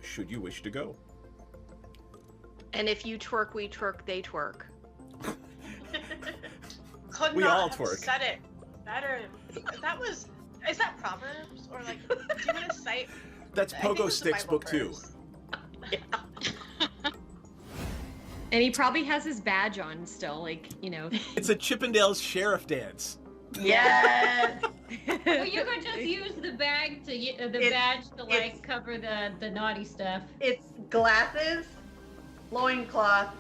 should you wish to go. And if you twerk, we twerk, they twerk. Could We not all have twerk. said it better. Is that Proverbs? Or like, do you want to cite? That's I think Pogo it's the Sticks Bible book 2. verse. And he probably has his badge on still, like, you know. It's a Chippendales sheriff dance. Yes. Well, you could just use the badge to like cover the naughty stuff. It's glasses, loincloth,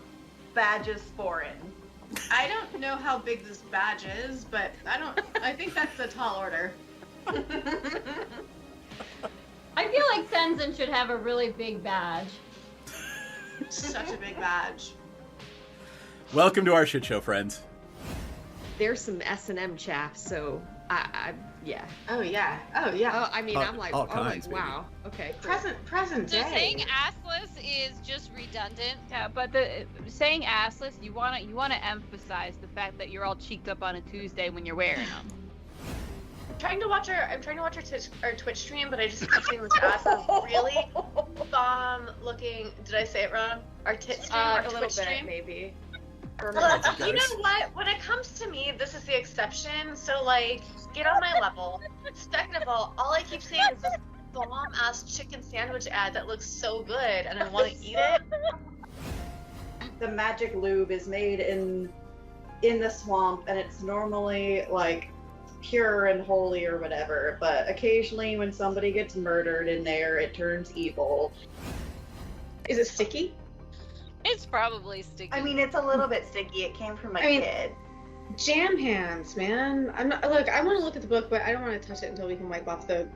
badges foreign. I don't know how big this badge is, but I think that's a tall order. I feel like Tenzin should have a really big badge. Such a big badge. Welcome to our shit show, friends. There's some S&M chaff, so yeah. Oh yeah. Oh yeah. Oh, I mean, I'm like, all kinds, baby. wow. Okay. Cool. Present So day. saying assless is just redundant. Yeah, but saying assless, you wanna emphasize the fact that you're all cheeked up on a Tuesday when you're wearing them. I'm trying to watch our Twitch stream, but I just kept seeing this ass of really bomb looking. Did I say it wrong? Our tit stream, our A little Twitch bit, stream. maybe. Well, you know what? When it comes to me, this is the exception. So like, get on my level. Second of all I keep seeing is this bomb ass chicken sandwich ad that looks so good, and I want to eat it. The magic lube is made in the swamp, and it's normally like pure and holy or whatever, but occasionally when somebody gets murdered in there, it turns evil. Is it sticky? It's probably sticky. I mean, it's a little bit sticky. It came from a kid. Jam hands, man. I'm not. Look, I want to look at the book, but I don't want to touch it until we can wipe off the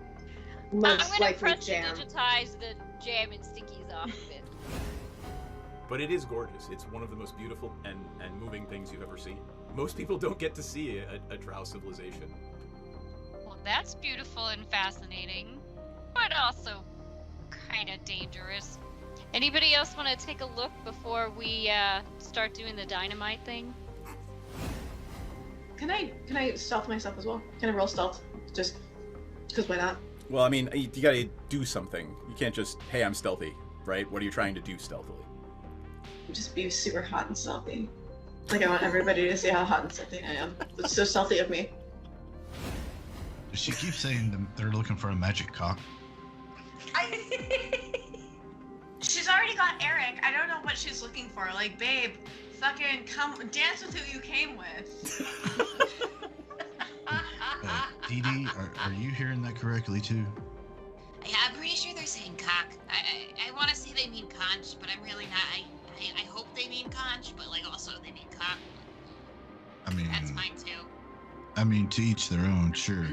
I'm most gonna likely press jam. digitize the jam and stickies off of it. But it is gorgeous. It's one of the most beautiful and moving things you've ever seen. Most people don't get to see a drow civilization. Well, that's beautiful and fascinating, but also kind of dangerous. Anybody else want to take a look before we start doing the dynamite thing? Can I stealth myself as well? Can I roll stealth? Just because why not? Well, I mean, you gotta do something. You can't just, hey, I'm stealthy, right? What are you trying to do stealthily? Just be super hot and stealthy. Like, I want everybody to see how hot and stealthy I am. It's so stealthy of me. She keeps saying they're looking for a magic cock. She's already got Eric. I don't know what she's looking for. Like, babe, fucking come dance with who you came with. Dee Dee, are you hearing that correctly too? Yeah, I'm pretty sure they're saying cock. I want to say they mean conch, but I'm really not. I hope they mean conch, but like also they mean cock. I mean, That's mine too. I mean, to each their own, sure.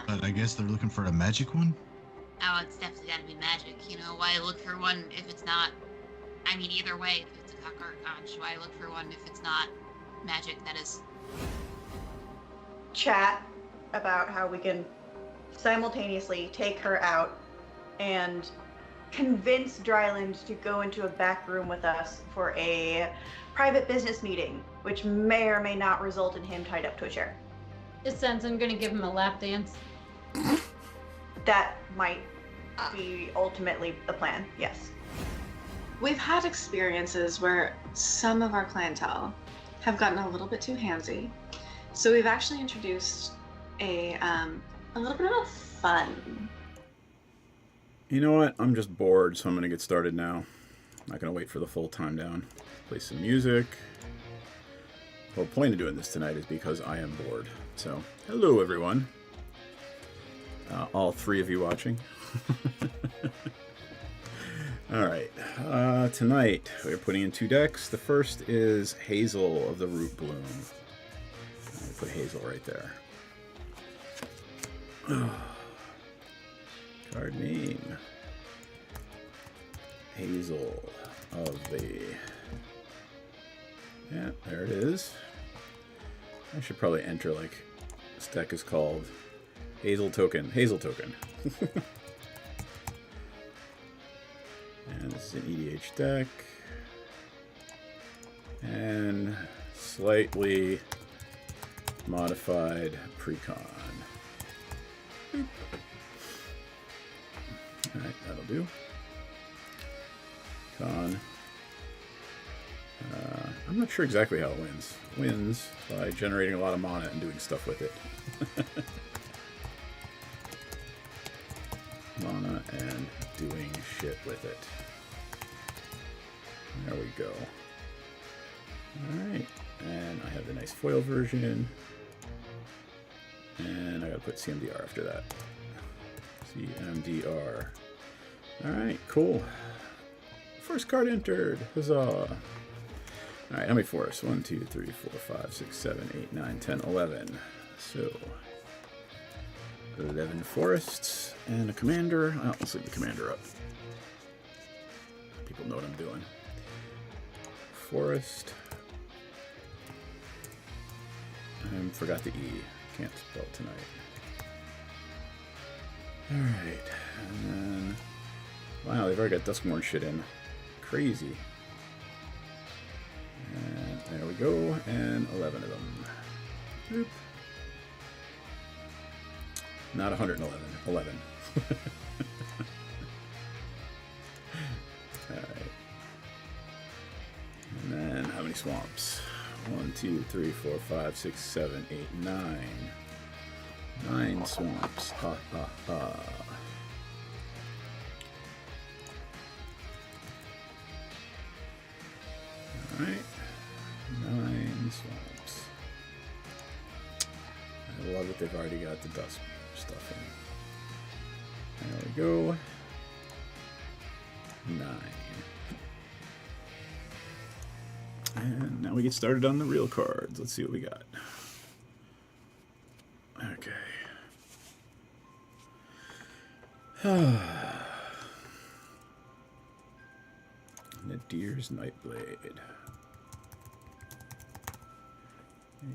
But I guess they're looking for a magic one? Oh, it's definitely gotta be magic. You know, why look for one if it's not... I mean, either way, if it's a cock or a conch, why look for one if it's not magic, that is. Chat about how we can simultaneously take her out and convince Dryland to go into a back room with us for a private business meeting, which may or may not result in him tied up to a chair. Just since I'm gonna give him a lap dance. That might be ultimately the plan, yes. We've had experiences where some of our clientele have gotten a little bit too handsy. So we've actually introduced a little bit of fun. You know what? I'm just bored, so I'm gonna get started now. I'm not gonna wait for the full time down. Play some music. The whole point of doing this tonight is because I am bored. So, hello everyone. All three of you watching. Alright, tonight we're putting in 2 decks. The first is Hazel of the Root Bloom. I'll put Hazel right there. Card name. Hazel of the... Yeah, there it is. I should probably enter, like, this deck is called Hazel Token. Hazel Token. And this is an EDH deck. And slightly modified precon. Alright, that'll do. Con. I'm not sure exactly how it wins. It wins by generating a lot of mana and doing stuff with it. Mana and doing shit with it. There we go. Alright, and I have the nice foil version. And I gotta put CMDR after that. CMDR. Alright, cool. First card entered. Huzzah. Alright, how many forests? 1, 2, 3, 4, 5, 6, 7, 8, 9, 10, 11. So, 11 forests and a commander. Oh, let's leave the commander up. People know what I'm doing. Forest. I forgot the E. Can't spell tonight. Alright. And then... Wow, they've already got Duskmourn shit in. Crazy. And there we go. And 11 of them. Boop. Not 111. 11. Alright. And then how many swamps? 1, 2, 3, 4, 5, 6, 7, 8, 9. 9 swamps. Ha ha ha. Alright. 9 swamps. I love that they've already got the dust stuff in. There we go. 9. And now we get started on the real cards. Let's see what we got. Okay. Nadir's Nightblade.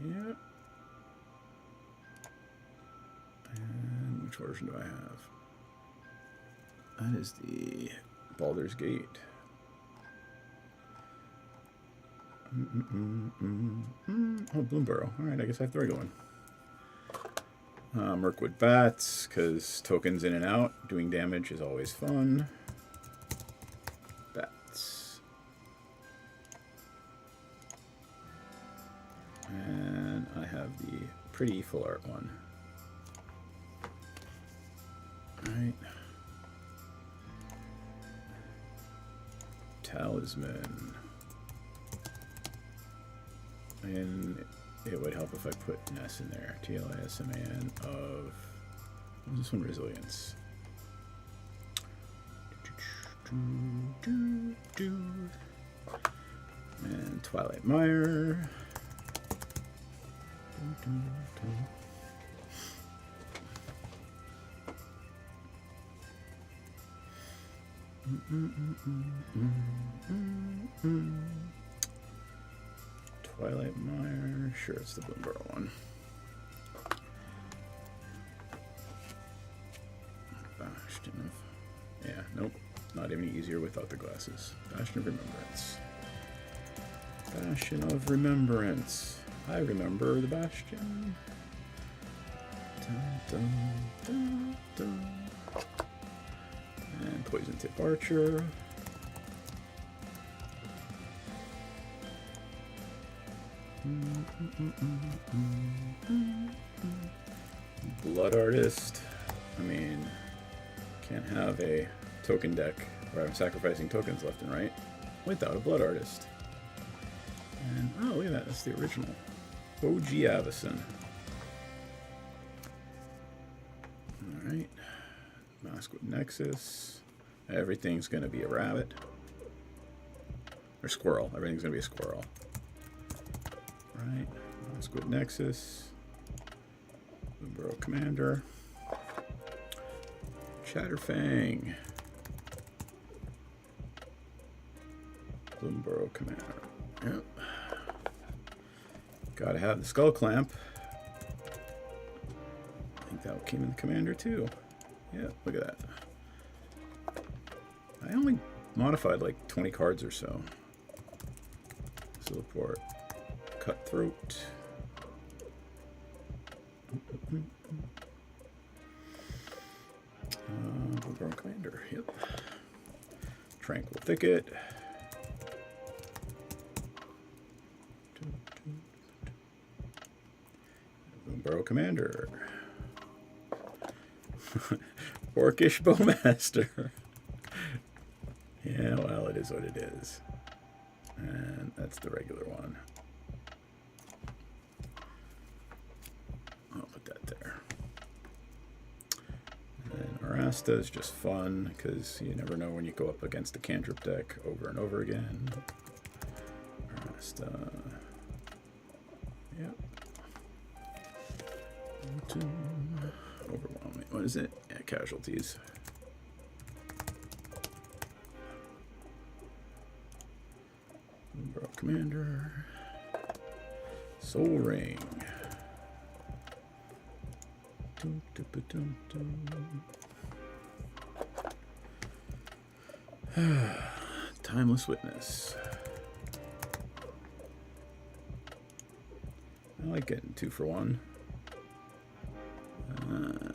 Yep. And which version do I have? That is the Baldur's Gate. Oh, Bloomburrow. Alright, I guess I have the regular one. Mirkwood Bats, because tokens in and out. Doing damage is always fun. Bats. And I have the pretty full art one. Alright. Talisman. And it would help if I put an S in there. TLISMAN of... What was this one? Resilience. And Twilight Mire. Twilight Mire. Sure, it's the Bloomburrow one. Bastion of... Yeah, nope. Not any easier without the glasses. Bastion of Remembrance. Bastion of Remembrance. I remember the Bastion. Dun, dun, dun, dun. And Poison Tip Archer. Blood Artist. I mean, can't have a token deck where I'm sacrificing tokens left and right without a Blood Artist. And oh, look at that, that's the original. OG Avacyn. Alright. Maskwood Nexus. Everything's gonna be a rabbit. Or squirrel. Everything's gonna be a squirrel. Right. Maskwood Nexus. Bloomburrow Commander. Chatterfang. Bloomburrow Commander. Yep. Gotta have the Skull Clamp. I think that came in the Commander too. Yeah, look at that. I only modified like 20 cards or so. Silverport. Cutthroat. Bloomburrow Commander, yep. Tranquil Thicket. Borough Commander. Orcish Bowmaster. Yeah, well, it is what it is. And that's the regular one. I'll put that there. And Arasta is just fun, because you never know when you go up against the cantrip deck over and over again. Arasta. Yep. Overwhelming. What is it? Yeah, casualties. Borough Commander. Soul Ring. Timeless Witness. I like getting 2 for 1.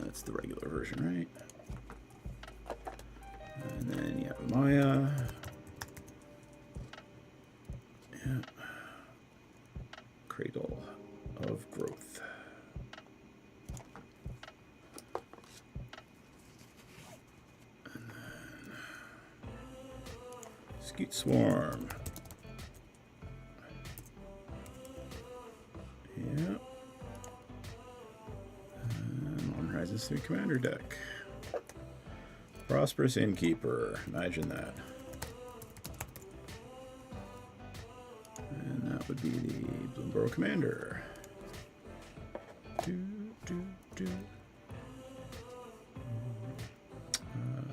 That's the regular version, right? And then you have Maya. Yeah. Cradle of Growth. And then Skeet Swarm. Yeah. Horizons 3 Commander deck. Prosperous Innkeeper. Imagine that. And that would be the Bloomborough Commander.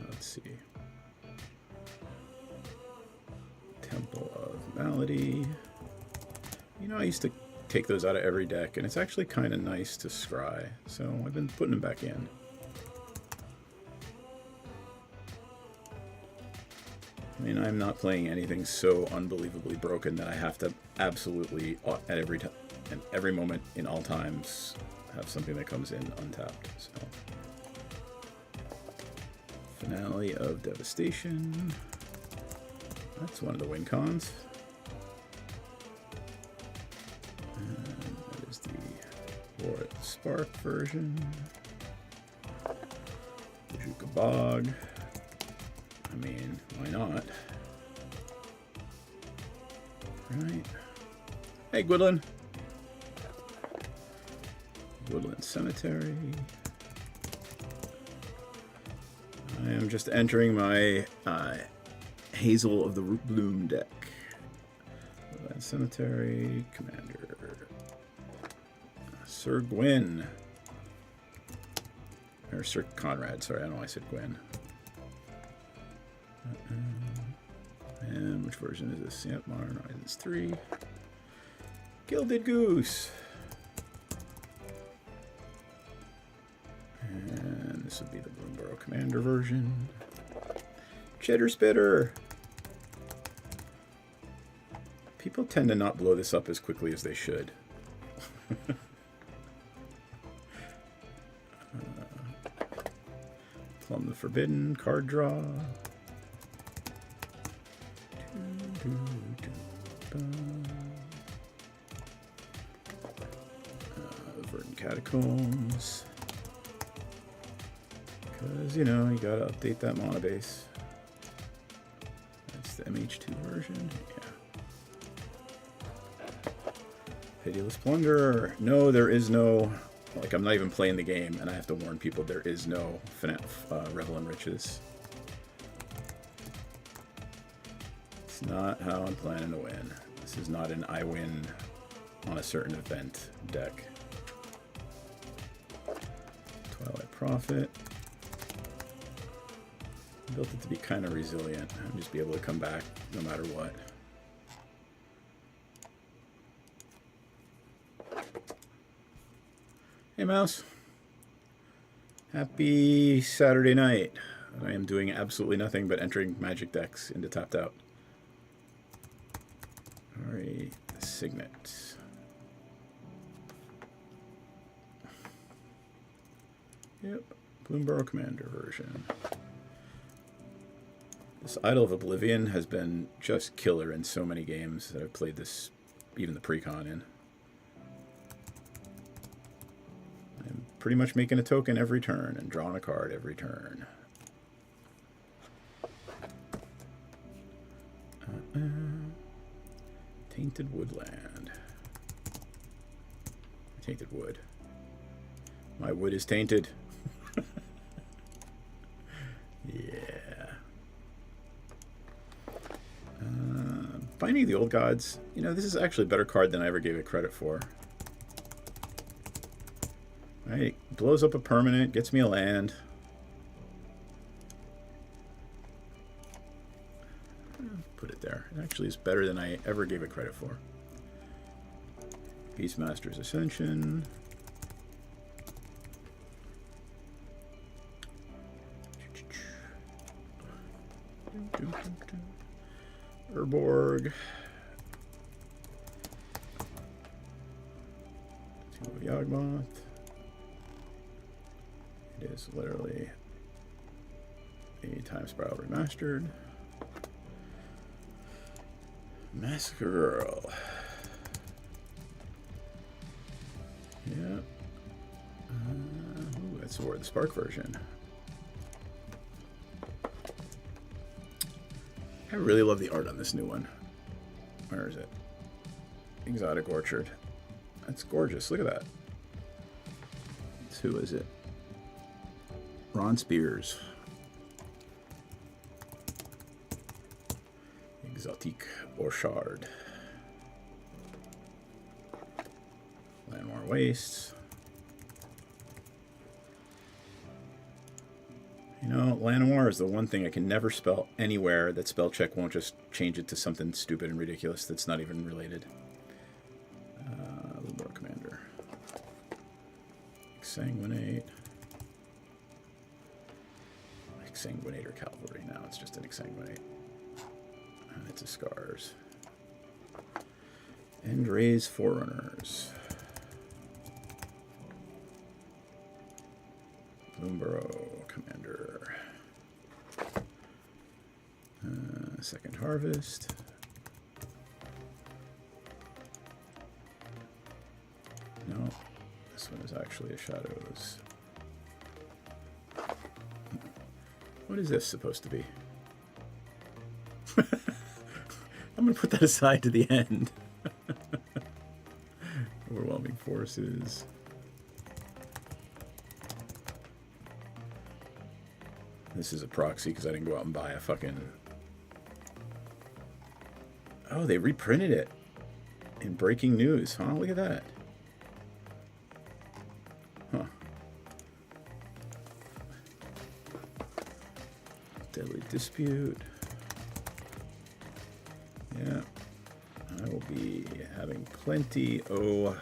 Let's see. Temple of Malady. You know, I used to take those out of every deck, and it's actually kind of nice to scry, so I've been putting them back in. I mean, I'm not playing anything so unbelievably broken that I have to absolutely, at every moment in all times, have something that comes in untapped. So, Finale of Devastation. That's one of the win cons. Or Spark version. Juka Bog. I mean, why not? Right. Hey, Gwydlyn. Woodland Cemetery. I am just entering my Hazel of the Root Bloom deck. Woodland Cemetery, Commander. Sir Gwyn. Or Sir Conrad, sorry, I don't know why I said Gwyn. And which version is this? Yep, Modern Horizons 3. Gilded Goose. And this would be the Bloomborough Commander version. Cheddar Spitter. People tend to not blow this up as quickly as they should. Plum the Forbidden, card draw. Verdant Catacombs. Because, you know, you gotta update that mana base. That's the MH2 version. Yeah. Pitiless Plunderer. No, there is no... Like, I'm not even playing the game, and I have to warn people there is no Revel in Riches. It's not how I'm planning to win. This is not an I win on a certain event deck. Twilight Prophet. I built it to be kind of resilient and just be able to come back no matter what. Hey Mouse, happy Saturday night. I am doing absolutely nothing but entering Magic decks into Tapped Out. Alright, Signet. Yep, Bloomborough Commander version. This Idol of Oblivion has been just killer in so many games that I've played this, even the pre-con in. I'm pretty much making a token every turn and drawing a card every turn. Tainted Woodland. Tainted wood. My wood is tainted. Yeah. Binding of the Old Gods. You know, this is actually a better card than I ever gave it credit for. Right, blows up a permanent, gets me a land. Put it there. It actually is better than I ever gave it credit for. Beastmaster's Ascension. Urborg. Yawgmoth. It is literally a Time Spiral Remastered. Massacre Girl. Yeah. Ooh, that's the Spark version. I really love the art on this new one. Where is it? Exotic Orchard. That's gorgeous. Look at that. Who is it? Ron Spears. Exotique Orchard. Landmore Wastes. You know, Llanowar is the one thing I can never spell anywhere that spell check won't just change it to something stupid and ridiculous that's not even related. Lumbar Commander. Exsanguinate. Exsanguinator Cavalry. Now it's just an Exsanguinate. And it's a Scars. And Raise Forerunners. Bloomborough Commander. Second Harvest. No, this one is actually a Shadows. What is this supposed to be? I'm going to put that aside to the end. Overwhelming Forces. This is a proxy because I didn't go out and buy a fucking... Oh, they reprinted it in breaking news, huh? Look at that. Huh. Deadly Dispute. Yeah. I will be having plenty of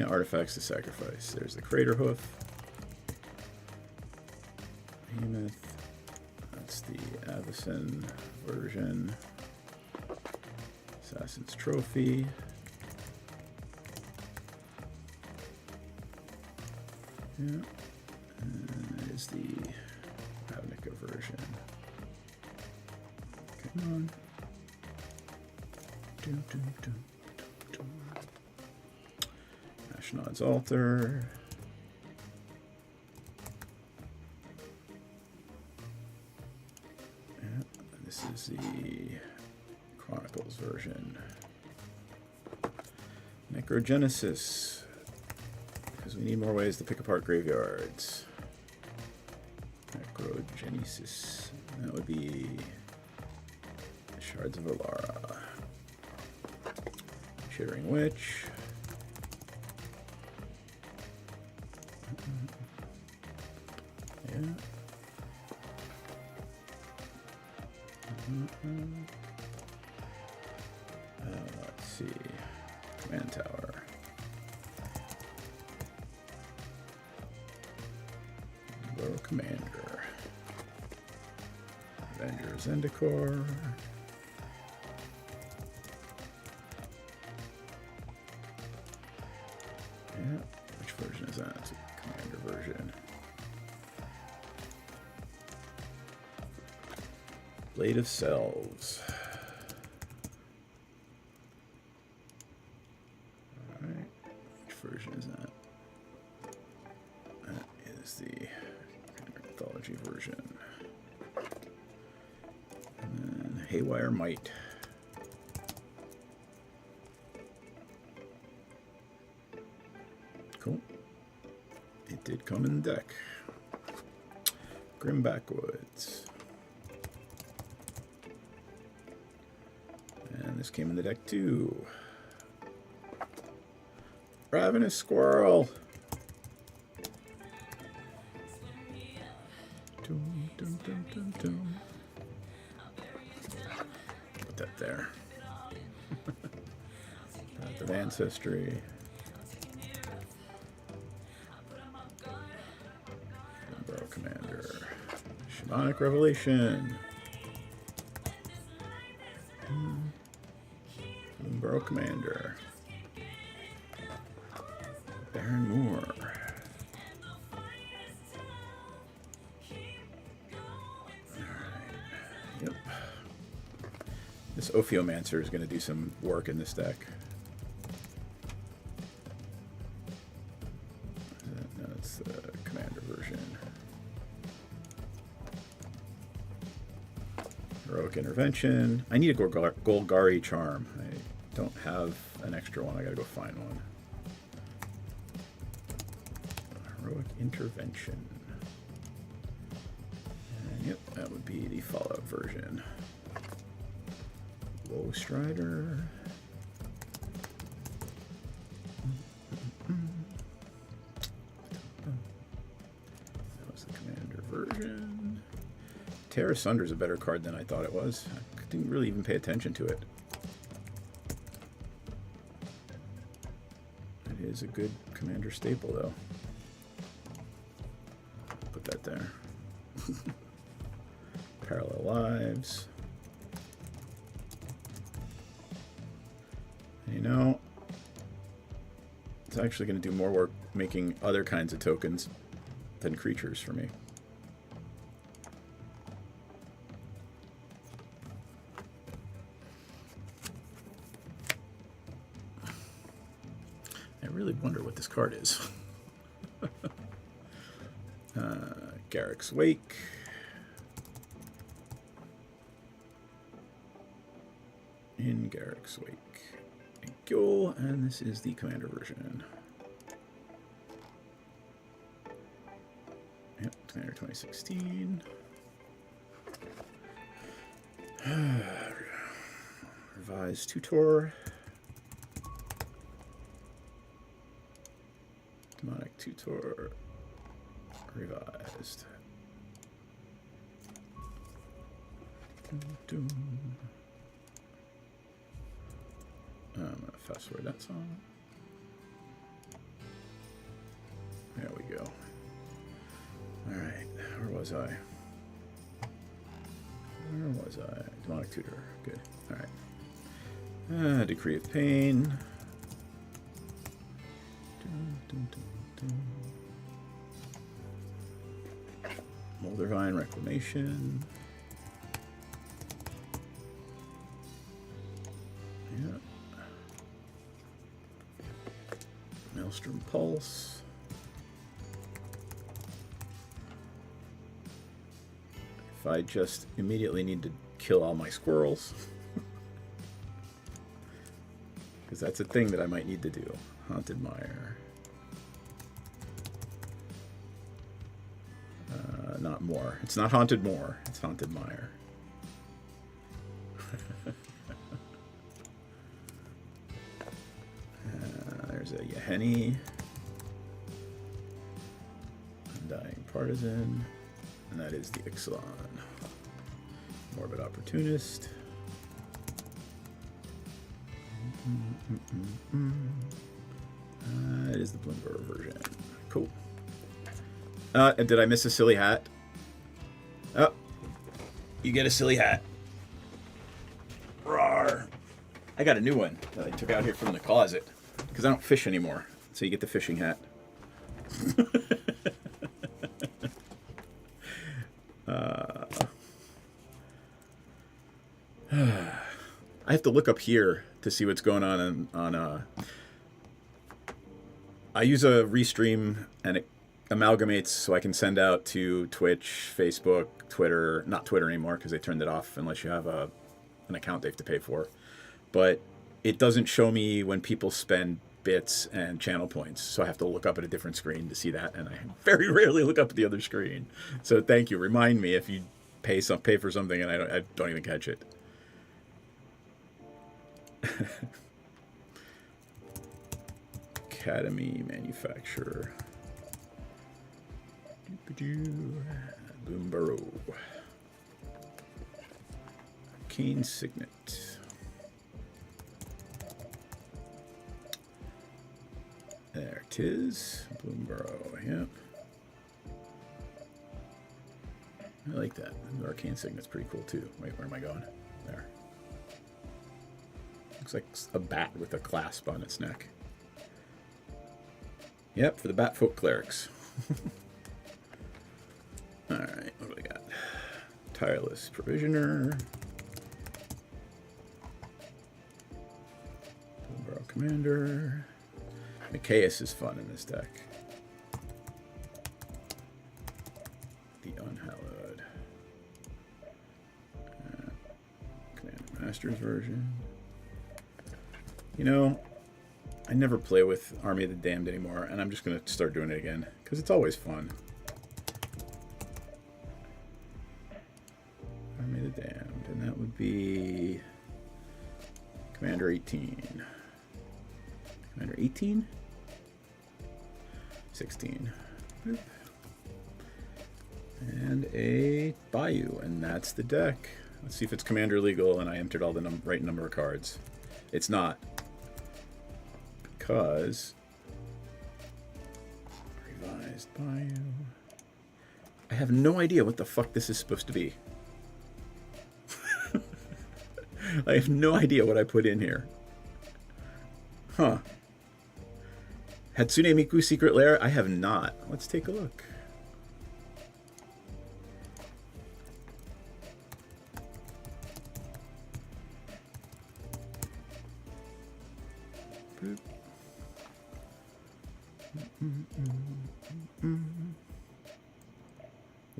artifacts to sacrifice. There's the Crater Hoof. Behemoth. That's the Avacyn version. Assassin's Trophy. Yeah. And that is the Ravnica version. Come on. Ashnod's Altar. Yeah, this is the Chronicles version. Necrogenesis. Because we need more ways to pick apart graveyards. Necrogenesis. That would be Shards of Alara. Chittering Witch. Yeah. Let's see. Command Tower. Borough Commander. Avengers Zendikar. Yeah, which version is that? It's a Commander version. Blade of Selves. Alright. Which version is that? That is the Anthology version. And then Haywire Might. Cool. It did come in the deck. Grim Backwoods. And this came in the deck too. Ravenous Squirrel. Dum, dum, dum, dum, dum. Put that there. Path of Ancestry. Burrow Commander. Shamanic Revelation. Burrow Commander. Baron Moore. Yep. This Ophiomancer is going to do some work in this deck. No, it's the Commander version. Heroic Intervention. I need a Golgari Charm. I don't have an extra one. I gotta go find one. Heroic Intervention. And yep, that would be the Fallout version. Low Strider. That was the Commander version. Terra Sunder is a better card than I thought it was. I didn't really even pay attention to it. It is a good Commander staple, though. Put that there. Parallel Lives. And you know, it's actually going to do more work making other kinds of tokens than creatures for me. I really wonder what this card is. Garrick's Wake. In Garrick's Wake. A Ghoul, and this is the Commander version. Yep, Commander 2016. Revised Tutor. Demonic Tutor. Revised. Dum, dum. I'm going to fast forward that song. There we go. Alright, where was I? Where was I? Demonic Tutor. Good. Alright. Decree of Pain. Dum, dum, dum, dum. Moldervine Reclamation. Yeah. Maelstrom Pulse. If I just immediately need to kill all my squirrels. Because that's a thing that I might need to do. Haunted Mire. Not Moor. It's not Haunted Moor. It's Haunted Mire. There's a Yaheni. Undying Partisan. And that is the Ixalan. Morbid Opportunist. It is the Bloomberg version. Cool. And did I miss a silly hat? Oh, you get a silly hat. Rawr. I got a new one that I took out here from the closet because I don't fish anymore. So you get the fishing hat. I have to look up here to see what's going on I use a Restream, and it amalgamates so I can send out to Twitch, Facebook, Twitter. Not Twitter anymore because they turned it off unless you have an account they have to pay for. But it doesn't show me when people spend bits and channel points, so I have to look up at a different screen to see that, and I very rarely look up at the other screen. So thank you. Remind me if you pay for something and I don't even catch it. Academy manufacturer. Bloomborough. Arcane Signet. There it is. Bloomborough, yep. I like that. The Arcane Signet's pretty cool too. Wait, where am I going? There. Looks like a bat with a clasp on its neck. Yep, for the Batfolk clerics. Alright, what do we got? Tireless Provisioner. Bloomborough Commander. Micaeus is fun in this deck. The Unhallowed. Commander Masters version. You know, I never play with Army of the Damned anymore, and I'm just going to start doing it again, because it's always fun. Army of the Damned, and that would be Commander 18. Commander 18? 16. Boop. And a Bayou, and that's the deck. Let's see if it's Commander legal, and I entered all the right number of cards. It's not. Because revised Bayou. I have no idea what the fuck this is supposed to be. I have no idea what I put in here. Huh. Hatsune Miku Secret Lair? I have not. Let's take a look. Boop.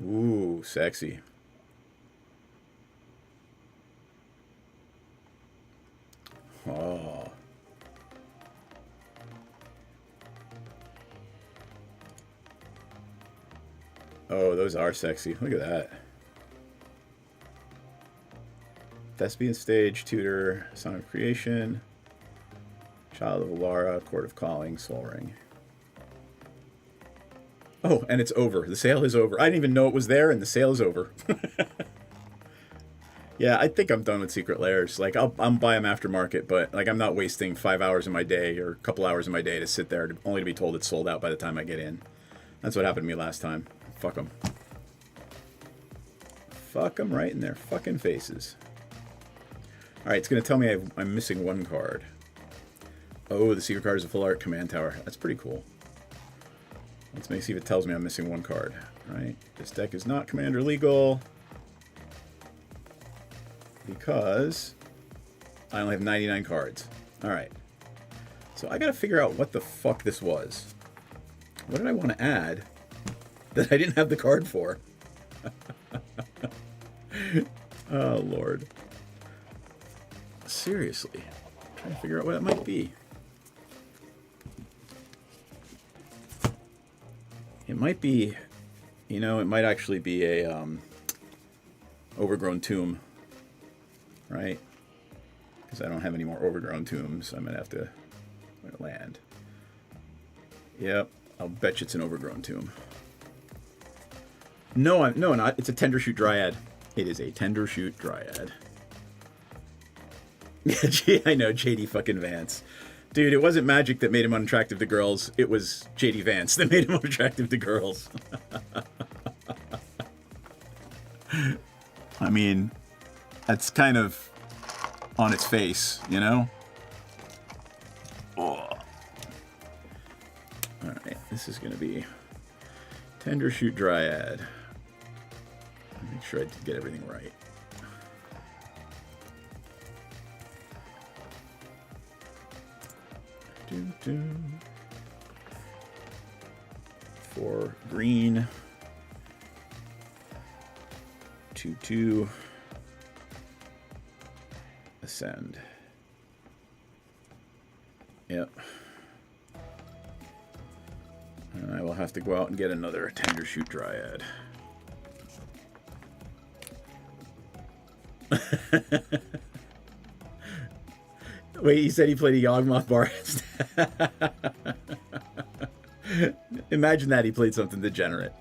Ooh, sexy. Oh. Oh, those are sexy. Look at that. Thespian Stage, Tutor, Song of Creation, Child of Alara, Court of Calling, Soul Ring. Oh, and it's over. The sale is over. I didn't even know it was there, and the sale is over. Yeah, I think I'm done with Secret Lairs. Like, I'll buy them aftermarket, but like I'm not wasting 5 hours of my day or a couple hours of my day to sit there only to be told it's sold out by the time I get in. That's what happened to me last time. Fuck them. Fuck them right in their fucking faces. All right, it's going to tell me I'm missing one card. Oh, the secret card is a full art command tower. That's pretty cool. Let's see if it tells me I'm missing one card. All right, this deck is not commander legal because I only have 99 cards. All right, so I got to figure out what the fuck this was. What did I want to add that I didn't have the card for? Oh, Lord. Seriously. I'm trying to figure out what it might be. It might be, you know, it might actually be a overgrown tomb, right? Because I don't have any more overgrown tombs. I'm going to have to land. Yep, I'll bet you it's an overgrown tomb. No, no, not. It's a Tendershoot Dryad. It is a Tendershoot Dryad. Yeah, I know, JD fucking Vance. Dude, it wasn't magic that made him unattractive to girls. It was JD Vance that made him unattractive to girls. I mean, that's kind of on its face, you know? Oh. Alright, this is going to be Tendershoot Dryad. Make sure I did get everything right. 4 green. 2/2. Ascend. Yep. And I will have to go out and get another Tender Shoot Dryad. Wait, he said he played a Yawgmoth bar. Imagine that he played something degenerate.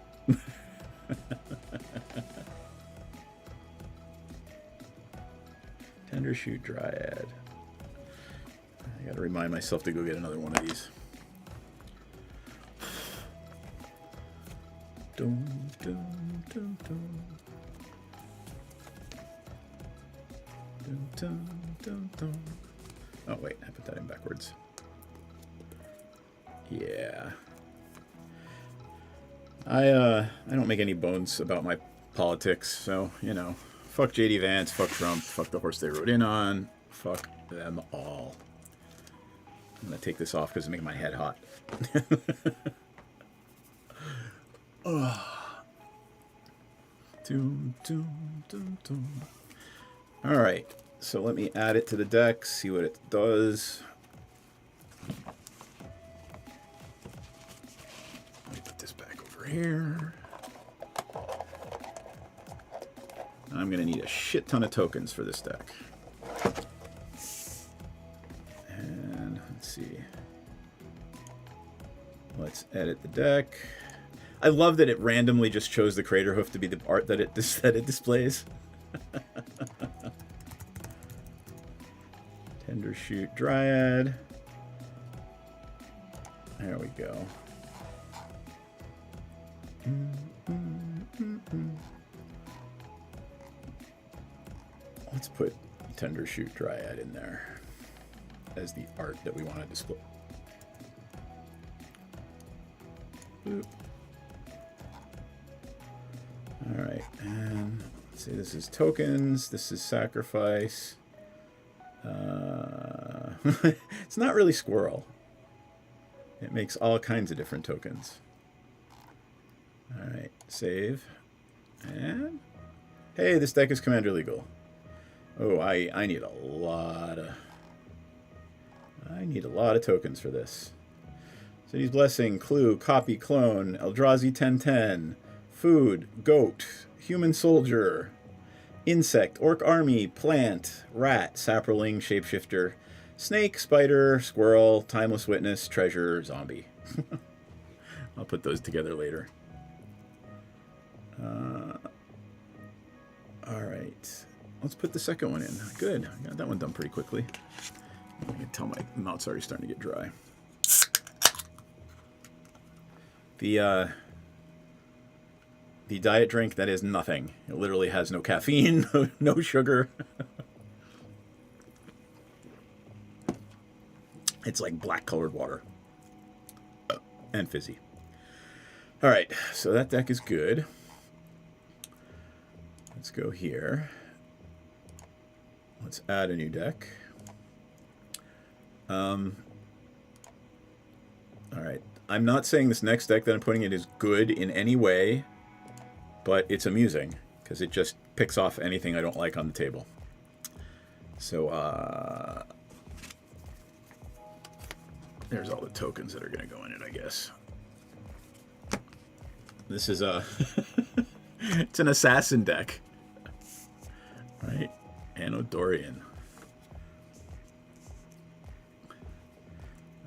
Tender Shoot Dryad. I gotta remind myself to go get another one of these. Dum, dum, dum, dum. Dum, dum, dum, dum. Oh wait, I put that in backwards. Yeah. I don't make any bones about my politics, so, you know, fuck JD Vance, fuck Trump, fuck the horse they rode in on, fuck them all. I'm gonna take this off because it's making my head hot. Alright, so let me add it to the deck, see what it does. Let me put this back over here. I'm going to need a shit ton of tokens for this deck. And let's see. Let's edit the deck. I love that it randomly just chose the Crater Hoof to be the art that it displays. Tender Shoot Dryad. There we go. Let's put Tender Shoot Dryad in there as the art that we want to display. Boop. Alright, and let's see, this is tokens, this is sacrifice. It's not really squirrel. It makes all kinds of different tokens. Alright, save. And hey, this deck is commander legal. Oh, I need a lot of tokens for this. City's Blessing, Clue, Copy, Clone, Eldrazi 1010, Food, Goat, Human Soldier, Insect, Orc Army, Plant, Rat, Saproling, Shapeshifter, Snake, Spider, Squirrel, Timeless Witness, Treasure, Zombie. I'll put those together later. Alright. Let's put the second one in. Good. I got that one done pretty quickly. I can tell my mouth's already starting to get dry. The diet drink, that is nothing. It literally has no caffeine, no sugar. It's like black colored water. And fizzy. Alright, so that deck is good. Let's go here. Let's add a new deck. Alright. I'm not saying this next deck that I'm putting in is good in any way, but it's amusing, because it just picks off anything I don't like on the table. So, there's all the tokens that are going to go in it, I guess. This is a... it's an assassin deck. Right? Anodorian.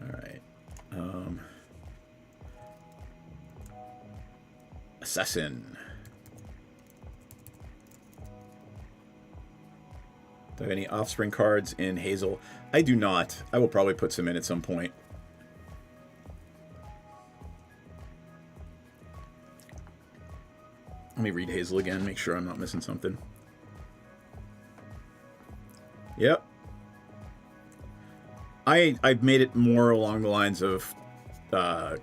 Alright. Assassin. Do I have any Offspring cards in Hazel? I do not. I will probably put some in at some point. Let me read Hazel again, make sure I'm not missing something. Yep. I've made it more along the lines of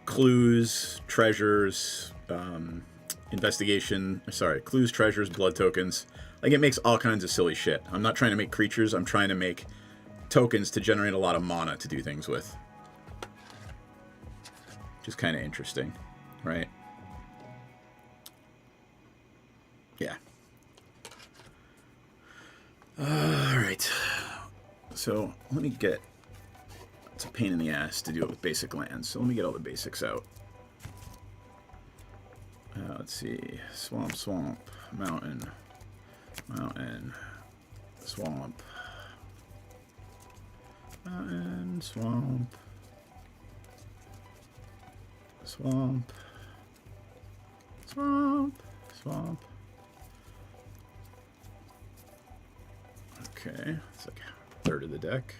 clues, treasures, clues, treasures, blood tokens. Like, it makes all kinds of silly shit. I'm not trying to make creatures, I'm trying to make tokens to generate a lot of mana to do things with. is kind of interesting, right? Yeah. All right. So let me get... It's a pain in the ass to do it with basic lands, so let me get all the basics out. Let's see. Swamp, swamp, mountain, mountain, swamp, mountain, swamp, swamp, swamp, swamp. Okay, it's like a third of the deck.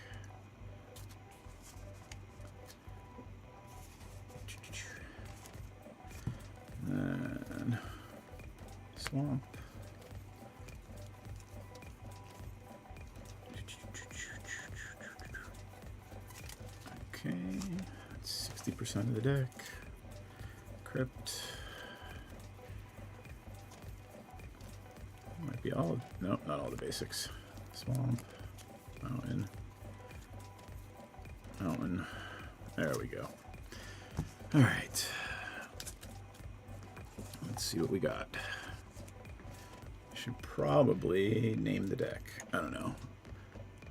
And swamp. Okay, that's 60% of the deck. Crypt. Might be all of, no, not all the basics. Swamp, mountain, mountain. There we go. All right. Let's see what we got. Should probably name the deck. I don't know.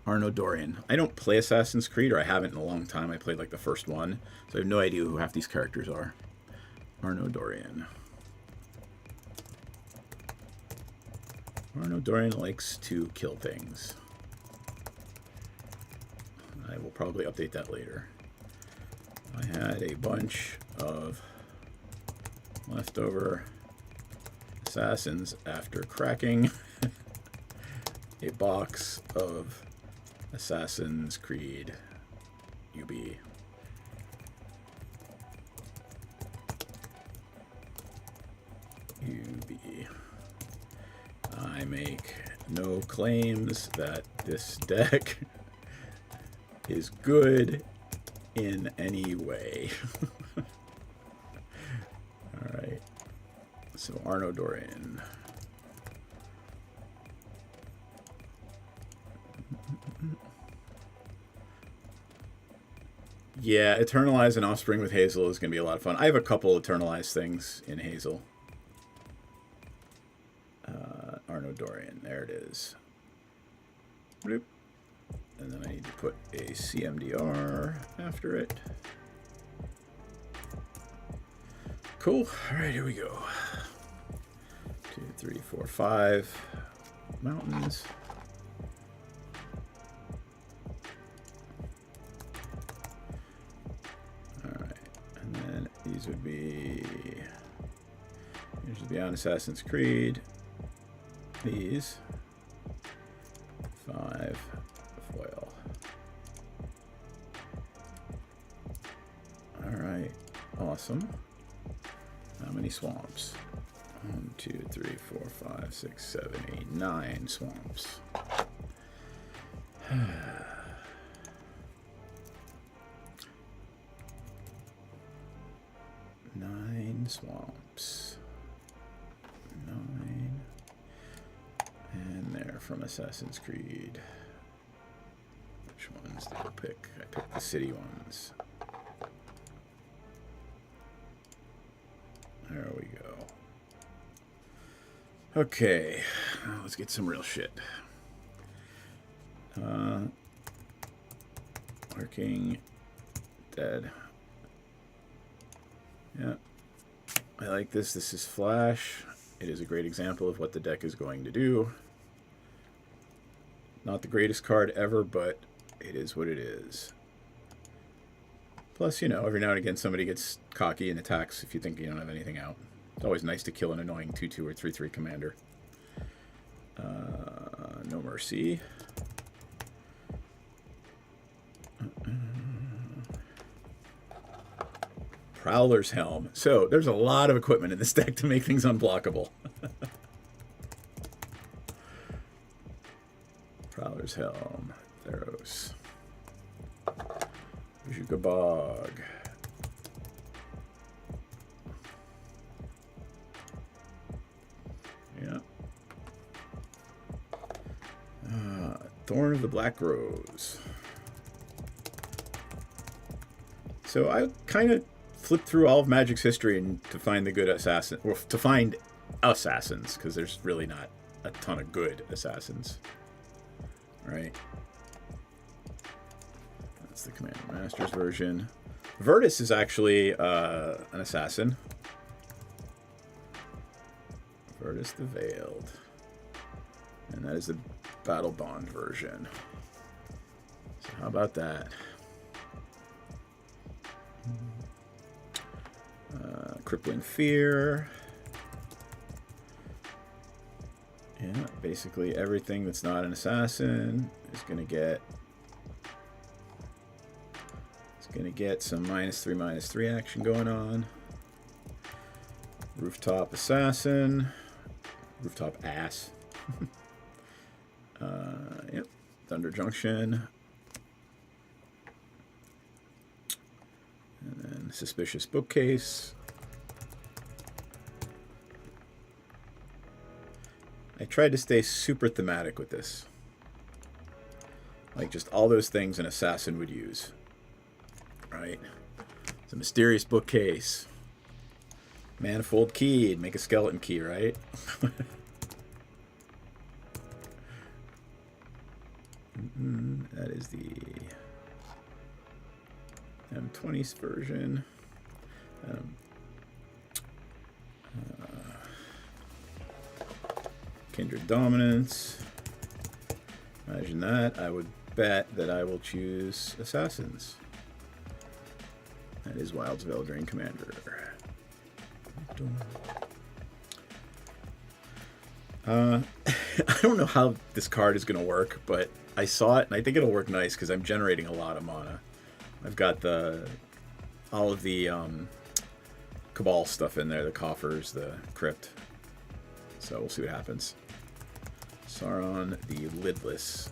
Arno Dorian. I don't play Assassin's Creed, or I haven't in a long time. I played like the first one, so I have no idea who half these characters are. Arno Dorian. Arno Dorian likes to kill things. I will probably update that later. I had a bunch of leftover assassins after cracking a box of Assassin's Creed UB. I make no claims that this deck is good in any way. Alright. So Arno Dorian. Yeah, Eternalize and Offspring with Hazel is going to be a lot of fun. I have a couple Eternalize things in Hazel. Arno Dorian, there it is. Bloop. And then I need to put a CMDR after it. Cool. All right, here we go. 2, 3, 4, 5 mountains. All right, and then these would be on Assassin's Creed. These 5 foil. All right, awesome. How many swamps? 1, 2, 3, 4, 5, 6, 7, 8, 9 swamps. 9 swamps. 9. And they're from Assassin's Creed. Which ones did I pick? I picked the city ones. There we go. Okay, let's get some real shit. Working dead. Yeah, I like this. This is Flash. It is a great example of what the deck is going to do. Not the greatest card ever, but it is what it is. Plus, you know, every now and again somebody gets cocky and attacks if you think you don't have anything out. It's always nice to kill an annoying 2/2 or 3/3 commander. No mercy. Prowler's Helm. So there's a lot of equipment in this deck to make things unblockable. Prowler's Helm. Theros. Jugabog. Yeah. Thorn of the Black Rose. So I kind of flip through all of Magic's history and to find the good assassin, well, to find assassins, because there's really not a ton of good assassins, right? That's the Commander Masters version. Virtus is actually an assassin. Virtus the Veiled. And that is the Battle Bond version. So how about that? Crippling Fear. Yeah, basically everything that's not an assassin is going to get some -3/-3 action going on. Rooftop Assassin. Rooftop Ass. Yep. Thunder Junction. And then Suspicious Bookcase. I tried to stay super thematic with this. Like just all those things an assassin would use. Right? It's a mysterious bookcase. Manifold key. Make a skeleton key, right? That is the M20's version. Kindred Dominance. Imagine that. I would bet that I will choose Assassins. That is Wild's Veildrain Commander. I don't know how this card is going to work, but I saw it and I think it'll work nice because I'm generating a lot of mana. I've got all of the Cabal stuff in there, the coffers, the crypt. So we'll see what happens. Sauron the Lidless.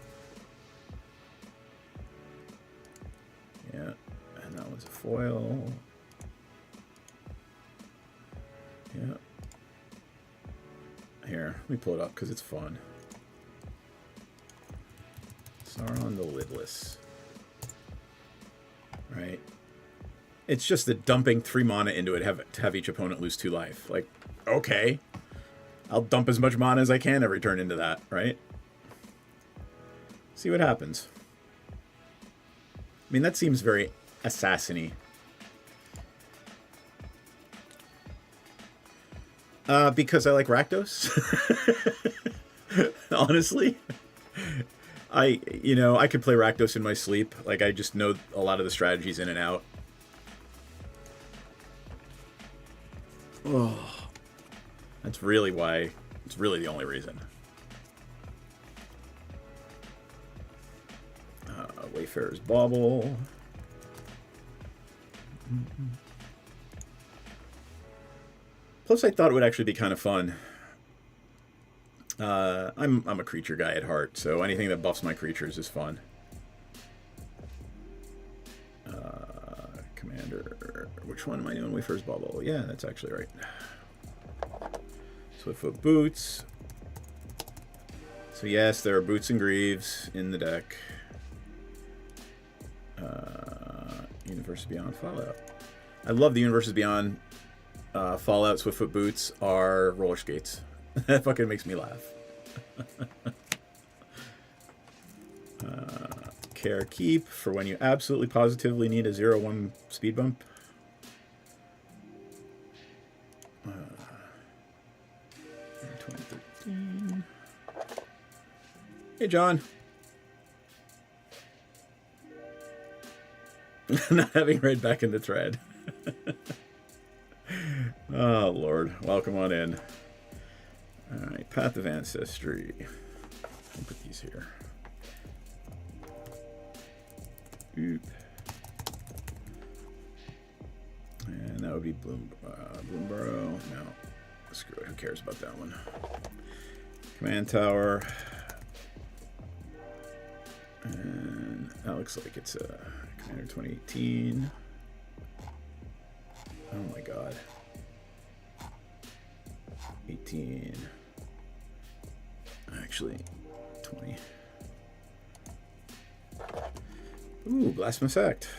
Yeah, and that was a foil. Yeah. Here, let me pull it up because it's fun. Sauron the Lidless. Right? It's just that dumping 3 mana into it to have each opponent lose 2 life. Like, okay. I'll dump as much mana as I can every turn into that, right? See what happens. I mean, that seems very assassin-y. Because I like Rakdos. Honestly. I could play Rakdos in my sleep. Like, I just know a lot of the strategies in and out. Oh. That's really why. It's really the only reason. Wayfarer's Bauble. Plus, I thought it would actually be kind of fun. I'm a creature guy at heart, so anything that buffs my creatures is fun. Commander, which one am I doing? Wayfarer's Bauble. Yeah, that's actually right. Swiftfoot Boots. So yes, there are Boots and Greaves in the deck. Universes Beyond Fallout. I love the Universes Beyond Fallout Swiftfoot Boots are roller skates. That fucking makes me laugh. Care Keep for when you absolutely positively need a 0/1 speed bump. Uh, 2013. Hey, John. Not having read back in the thread. Oh, Lord. Welcome on in. Alright, Path of Ancestry. I'll put these here. Oop. And that would be Bloomborough. No. Screw it. Who cares about that one? Command Tower. And that looks like it's a Commander 2018. Oh my god. 18. Actually, 20. Ooh, Blasphemous Act.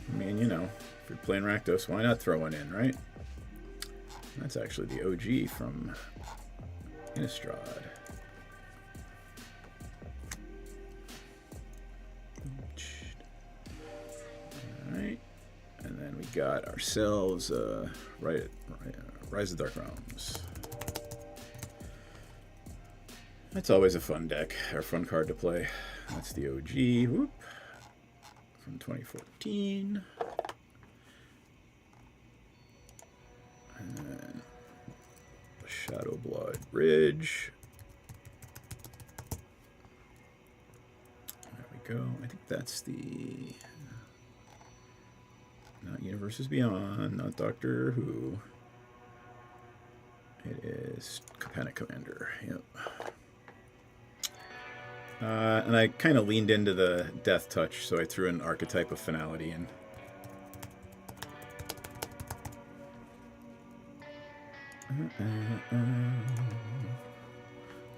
I mean, if you're playing Rakdos, why not throw one in, right? That's actually the OG from Innistrad. Alright. And then we got ourselves Rise of Dark Realms. That's always a fun deck, or fun card to play. That's the OG, whoop, from 2014. And then Shadow Blood Bridge. There we go. I think that's the... Not Universes Beyond, not Doctor Who. It is Capenna Commander, yep. And I kind of leaned into the Death Touch, so I threw an Archetype of Finality in.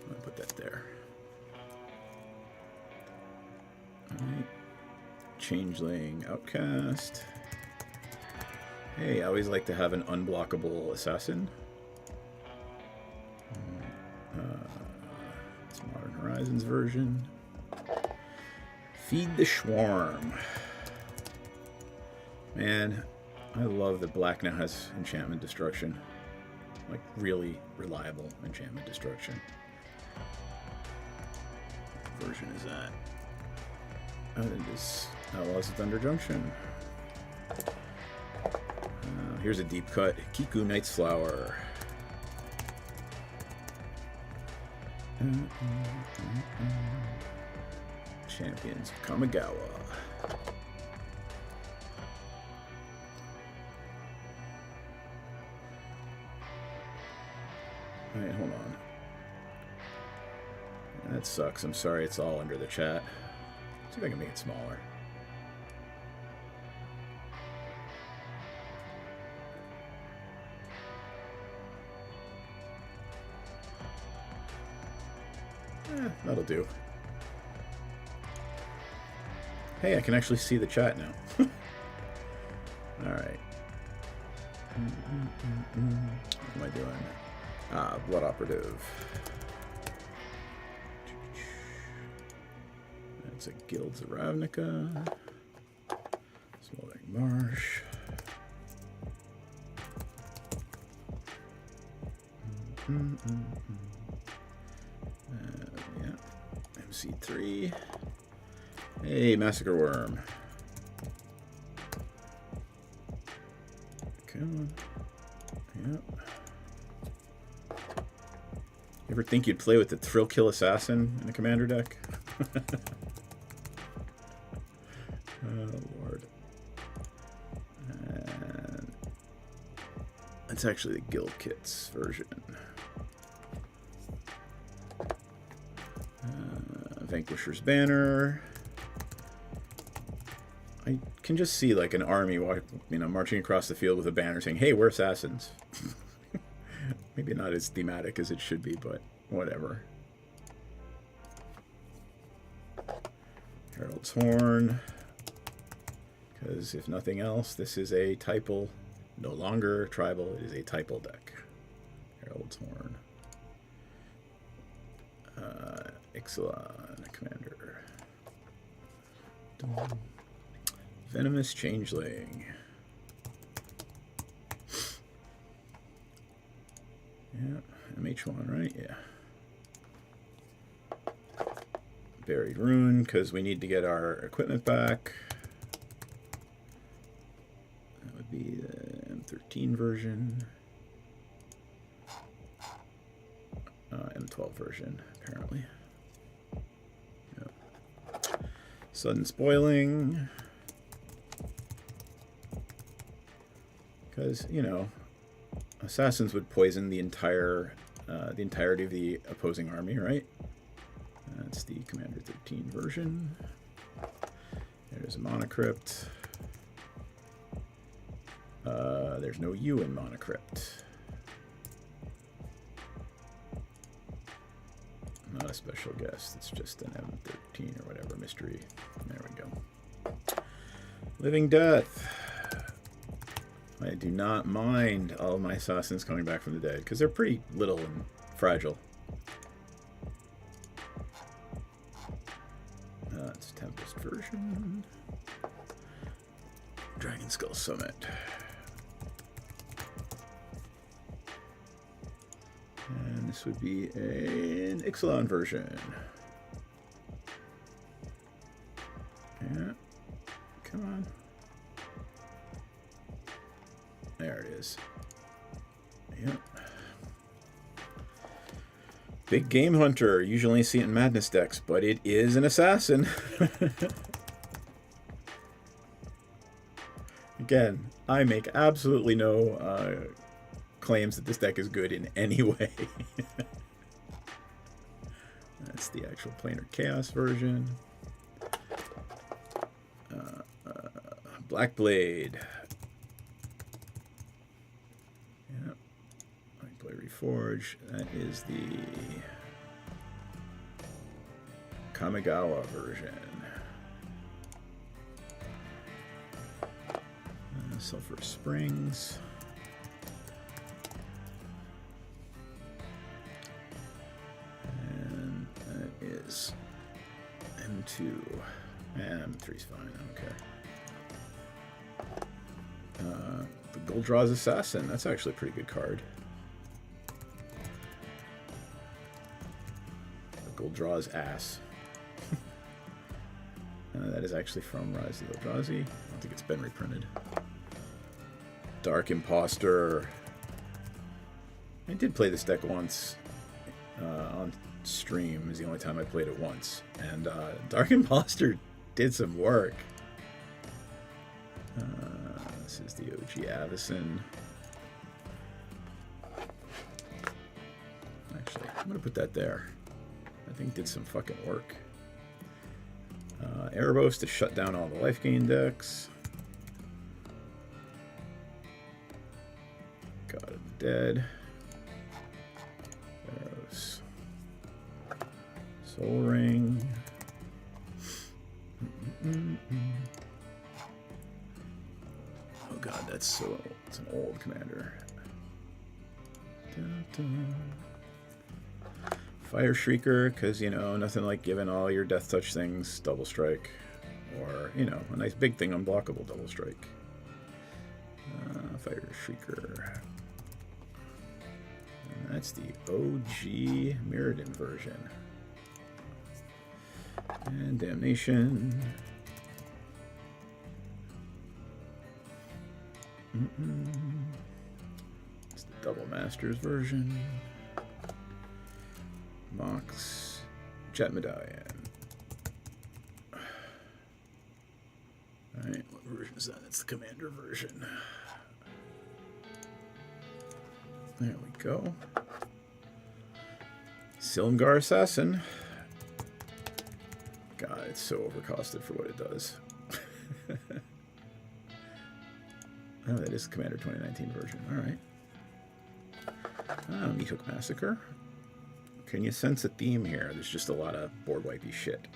I'll put that there. Alright. Changeling Outcast. Hey, I always like to have an unblockable assassin. It's Modern Horizons version. Feed the Swarm. Man, I love that Black now has enchantment destruction. Like, really reliable enchantment destruction. What version is that? Oh, it is Outlaws of Thunder Junction. Here's a deep cut. Kiku Knight's Flower. Champions of Kamigawa. Alright, hold on. That sucks. I'm sorry it's all under the chat. See if I can make it smaller. That'll do. Hey, I can actually see the chat now. Alright. What am I doing? Blood Operative. That's a Guilds of Ravnica. Smoldering Marsh. Yeah. MC3. Hey, Massacre Worm. Come on. Yep. You ever think you'd play with the Thrill Kill Assassin in a commander deck? Oh, Lord. And that's actually the Guild Kits version. Vanquisher's Banner. I can just see like an army, marching across the field with a banner saying, "Hey, we're assassins." Maybe not as thematic as it should be, but whatever. Herald's Horn. Because if nothing else, this is a typal, no longer tribal, it is a typal deck. Herald's Horn. Ixalan, Commander. Venomous Changeling. Yeah, MH1, right? Yeah. Buried Rune, because we need to get our equipment back. That would be the M13 version. M12 version, apparently. Yep. Sudden Spoiling. Because, you know, assassins would poison the entirety of the opposing army, right? That's the Commander 13 version. There's a Monocrypt. There's no U in Monocrypt. Not a special guest. It's just an M13 or whatever mystery. There we go. Living Death. I do not mind all of my assassins coming back from the dead, because they're pretty little and fragile. It's Tempest version. Dragon Skull Summit. And this would be an Ixalan version. Yeah. Come on. There it is. Yep. Big Game Hunter. Usually only see it in Madness decks, but it is an assassin. Again, I make absolutely no claims that this deck is good in any way. That's the actual Planar Chaos version. Black Blade. Yep. Black Blade Reforge. That is the Kamigawa version. Sulphur Springs. And that is M2. M3's fine, okay. The Goldraw's Assassin. That's actually a pretty good card. The Goldraw's Ass. That is actually from Rise of the Eldrazi. I don't think it's been reprinted. Dark Imposter. I did play this deck once on stream. It was the only time I played it once. And Dark Imposter did some work. This is the OG Avacyn. Actually, I'm going to put that there. I think it did some fucking work. Erebos to shut down all the life gain decks. God of the Dead. Erebos. Soul Ring. Oh god, that's so old. It's an old commander. Dun, dun. Fire Shrieker, because, you know, nothing like giving all your Death Touch things double strike. Or, you know, a nice big thing, unblockable double strike. Fire Shrieker. And that's the OG Mirrodin version. And Damnation. It's the Double Masters version. Mox. Jet Medallion. Alright, what version is that? That's the Commander version. There we go. Silumgar Assassin. God, it's so overcosted for what it does. Oh, that is the Commander 2019 version. Alright. Meathook Massacre. Can you sense a theme here? There's just a lot of board wipey shit.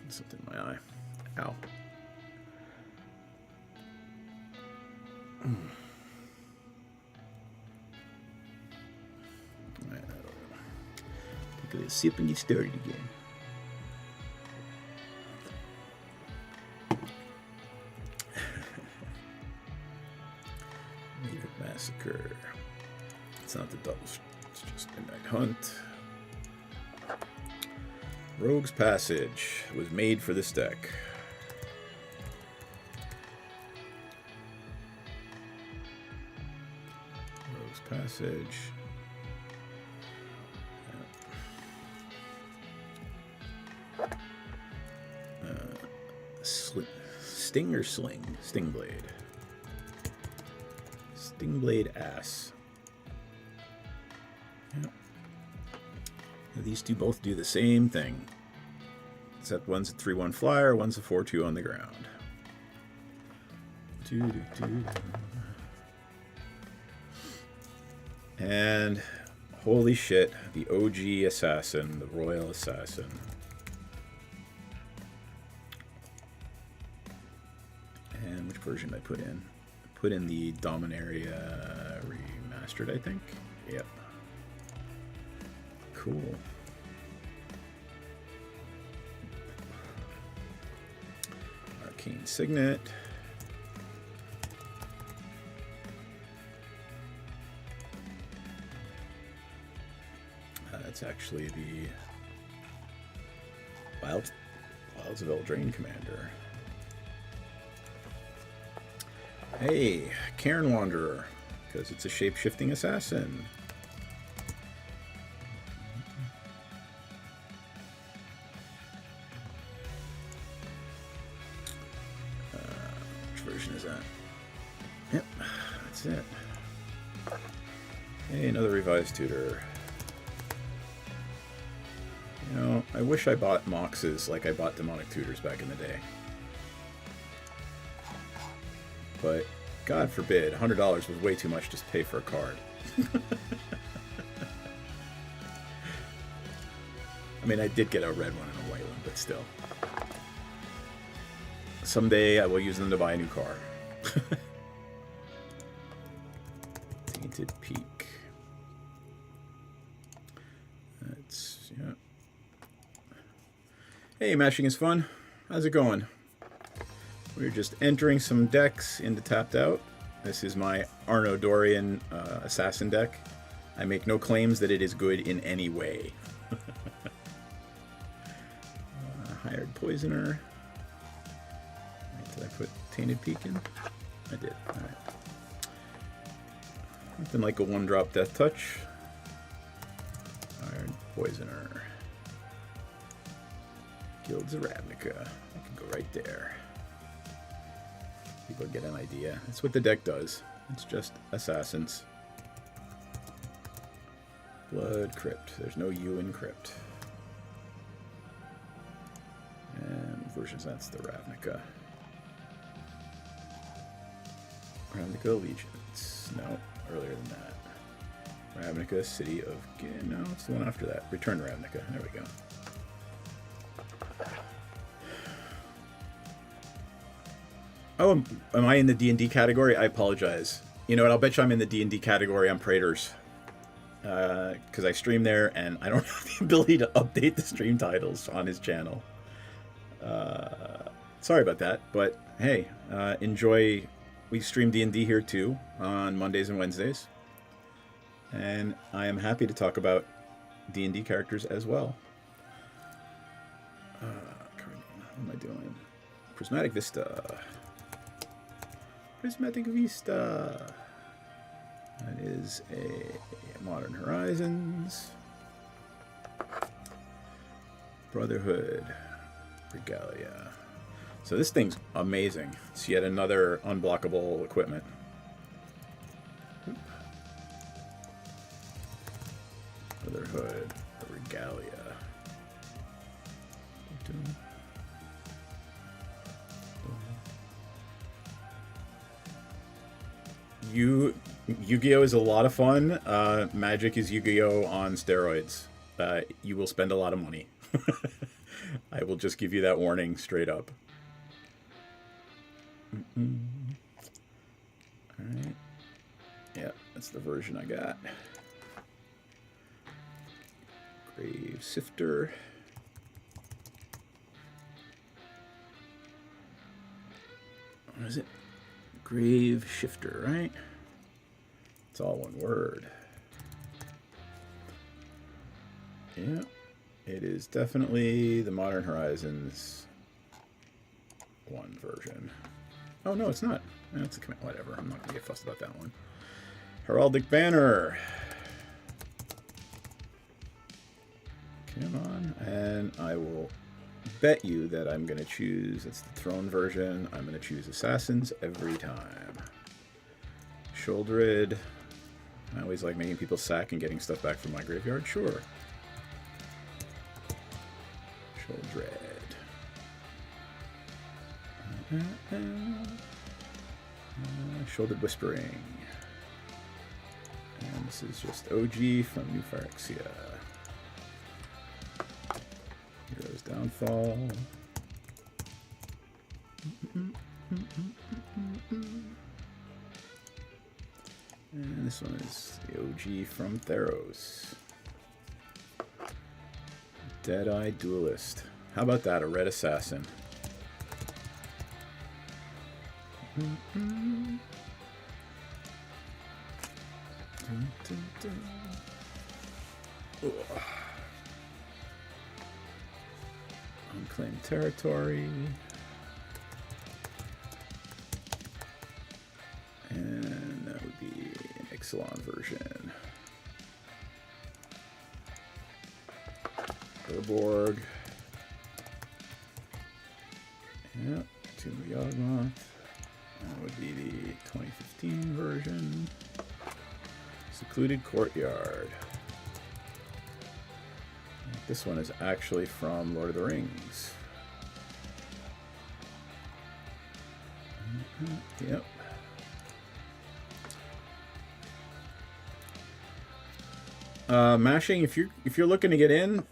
Something in my eye. Ow. Alright, take a little sip and get started again. Massacre. It's not the double, it's just Midnight Hunt. Rogue's Passage was made for this deck. Rogue's Passage. Sting or Sling? Stingblade. Stingblade Ass. Yep. These two both do the same thing. Except one's a 3/1 flyer, one's a 4/2 on the ground. And holy shit, the OG Assassin, the Royal Assassin. version did I put in? I put in the Dominaria Remastered, I think. Yep. Cool. Arcane Signet. That's actually the Wilds of Eldraine Commander. Hey, Cairn Wanderer, because it's a shape-shifting assassin. Which version is that? Yep, that's it. Hey, another revised tutor. You know, I wish I bought Moxes like I bought Demonic Tutors back in the day. But, God forbid, $100 was way too much to pay for a card. I mean, I did get a red one and a white one, but still. Someday I will use them to buy a new car. Tainted Peak. That's, yeah. Hey, mashing is fun. How's it going? We're just entering some decks into Tapped Out. This is my Arno Dorian assassin deck. I make no claims that it is good in any way. Hired Poisoner. Did I put Tainted Peak in? I did. Alright. Nothing like a one-drop Death Touch. Hired Poisoner. Guilds of Ravnica. I can go right there. People get an idea. That's what the deck does. It's just assassins. Blood Crypt. There's no U in Crypt. And versions, that's the Ravnica. Ravnica Allegiance. No, earlier than that. Ravnica City of... No, it's the one after that. Return Ravnica. There we go. Oh, am I in the D&D category? I apologize. You know what? I'll bet you I'm in the D&D category on Praetors. Because I stream there, and I don't have the ability to update the stream titles on his channel. Sorry about that, but hey, enjoy. We stream D&D here too, on Mondays and Wednesdays. And I am happy to talk about D&D characters as well. What am I doing? Prismatic Vista. Prismatic Vista. That is a Modern Horizons. Brotherhood. Regalia. So this thing's amazing. It's yet another unblockable equipment. Brotherhood. Regalia. Yu-Gi-Oh! Is a lot of fun. Magic is Yu-Gi-Oh! On steroids. You will spend a lot of money. I will just give you that warning straight up. Alright. Yeah, that's the version I got. Grave Sifter. What is it? Grave Shifter, right? It's all one word. Yeah, it is definitely the Modern Horizons 1 version. Oh, no, it's not. That's a command. Whatever, I'm not going to get fussed about that one. Heraldic Banner. Come on. And I will bet you that I'm going to choose, it's the Throne version, I'm going to choose Assassins every time. Sholdred. I always like making people sack and getting stuff back from my graveyard. Sure. Sholdred. Shouldered Whispering. And this is just OG from New Phyrexia. Hero's Downfall. And this one is the OG from Theros. Dead-Eye Duelist. How about that? A red assassin. Unclaimed territory. And that would be an Ixalan version. Urborg. Yep, Tomb of Yawgmoth. That would be the 2015 version. Secluded Courtyard. This one is actually from Lord of the Rings. Yep. Mashing, if you're looking to get in,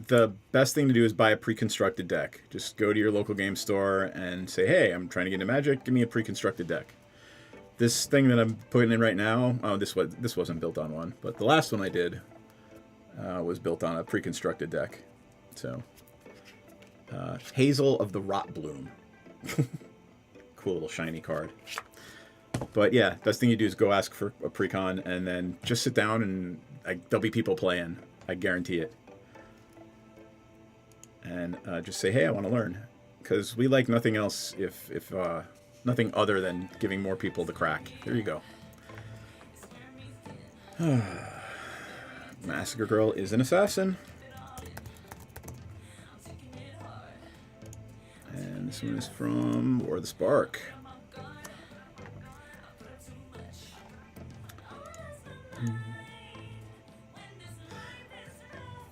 the best thing to do is buy a pre-constructed deck. Just go to your local game store and say, hey, I'm trying to get into Magic, give me a pre-constructed deck. This thing that I'm putting in right now, this wasn't built on one, but the last one I did was built on a pre-constructed deck. So, Hazel of the Rot Bloom. Cool little shiny card. But yeah, best thing you do is go ask for a pre-con and then just sit down and there'll be people playing. I guarantee it. And just say, hey, I want to learn. Because we like nothing else if nothing other than giving more people the crack. Here you go. Massacre Girl is an assassin. And this one is from War of the Spark.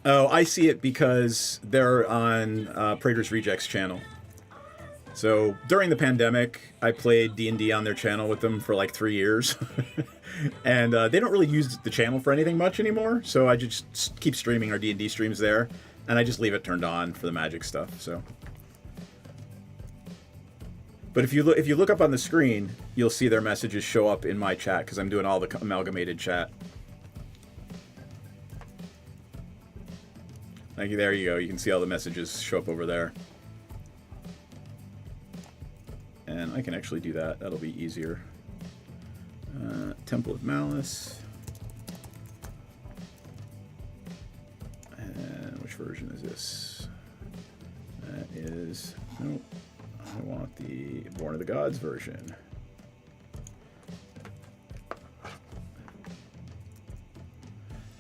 Oh, I see it because they're on Prager's Rejects channel. So during the pandemic, I played D&D on their channel with them for like 3 years. And they don't really use the channel for anything much anymore. So I just keep streaming our D&D streams there. And I just leave it turned on for the Magic stuff. So, but if you look up on the screen, you'll see their messages show up in my chat because I'm doing all the amalgamated chat. Thank you. There you go. You can see all the messages show up over there. And I can actually do that. That'll be easier. Temple of Malice. And which version is this? That is... Nope. I want the Born of the Gods version.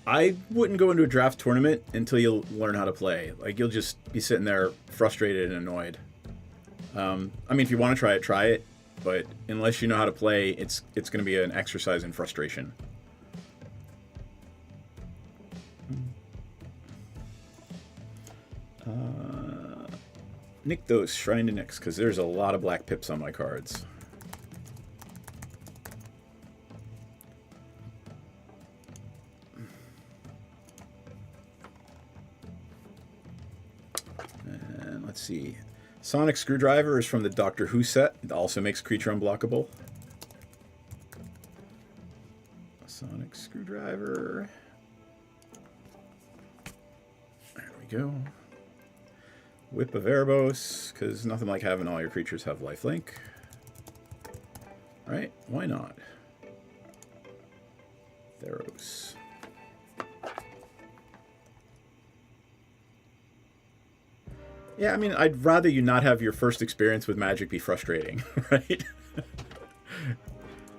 I wouldn't go into a draft tournament until you learn how to play. Like, you'll just be sitting there frustrated and annoyed. I mean, if you want to try it. But unless you know how to play, it's going to be an exercise in frustration. Nykthos, Shrine to Nyx, because there's a lot of black pips on my cards. And let's see. Sonic Screwdriver is from the Doctor Who set. It also makes creature unblockable. Sonic Screwdriver. There we go. Whip of Erebos, because nothing like having all your creatures have lifelink. Right? Why not? Theros. Yeah, I mean, I'd rather you not have your first experience with Magic be frustrating, right?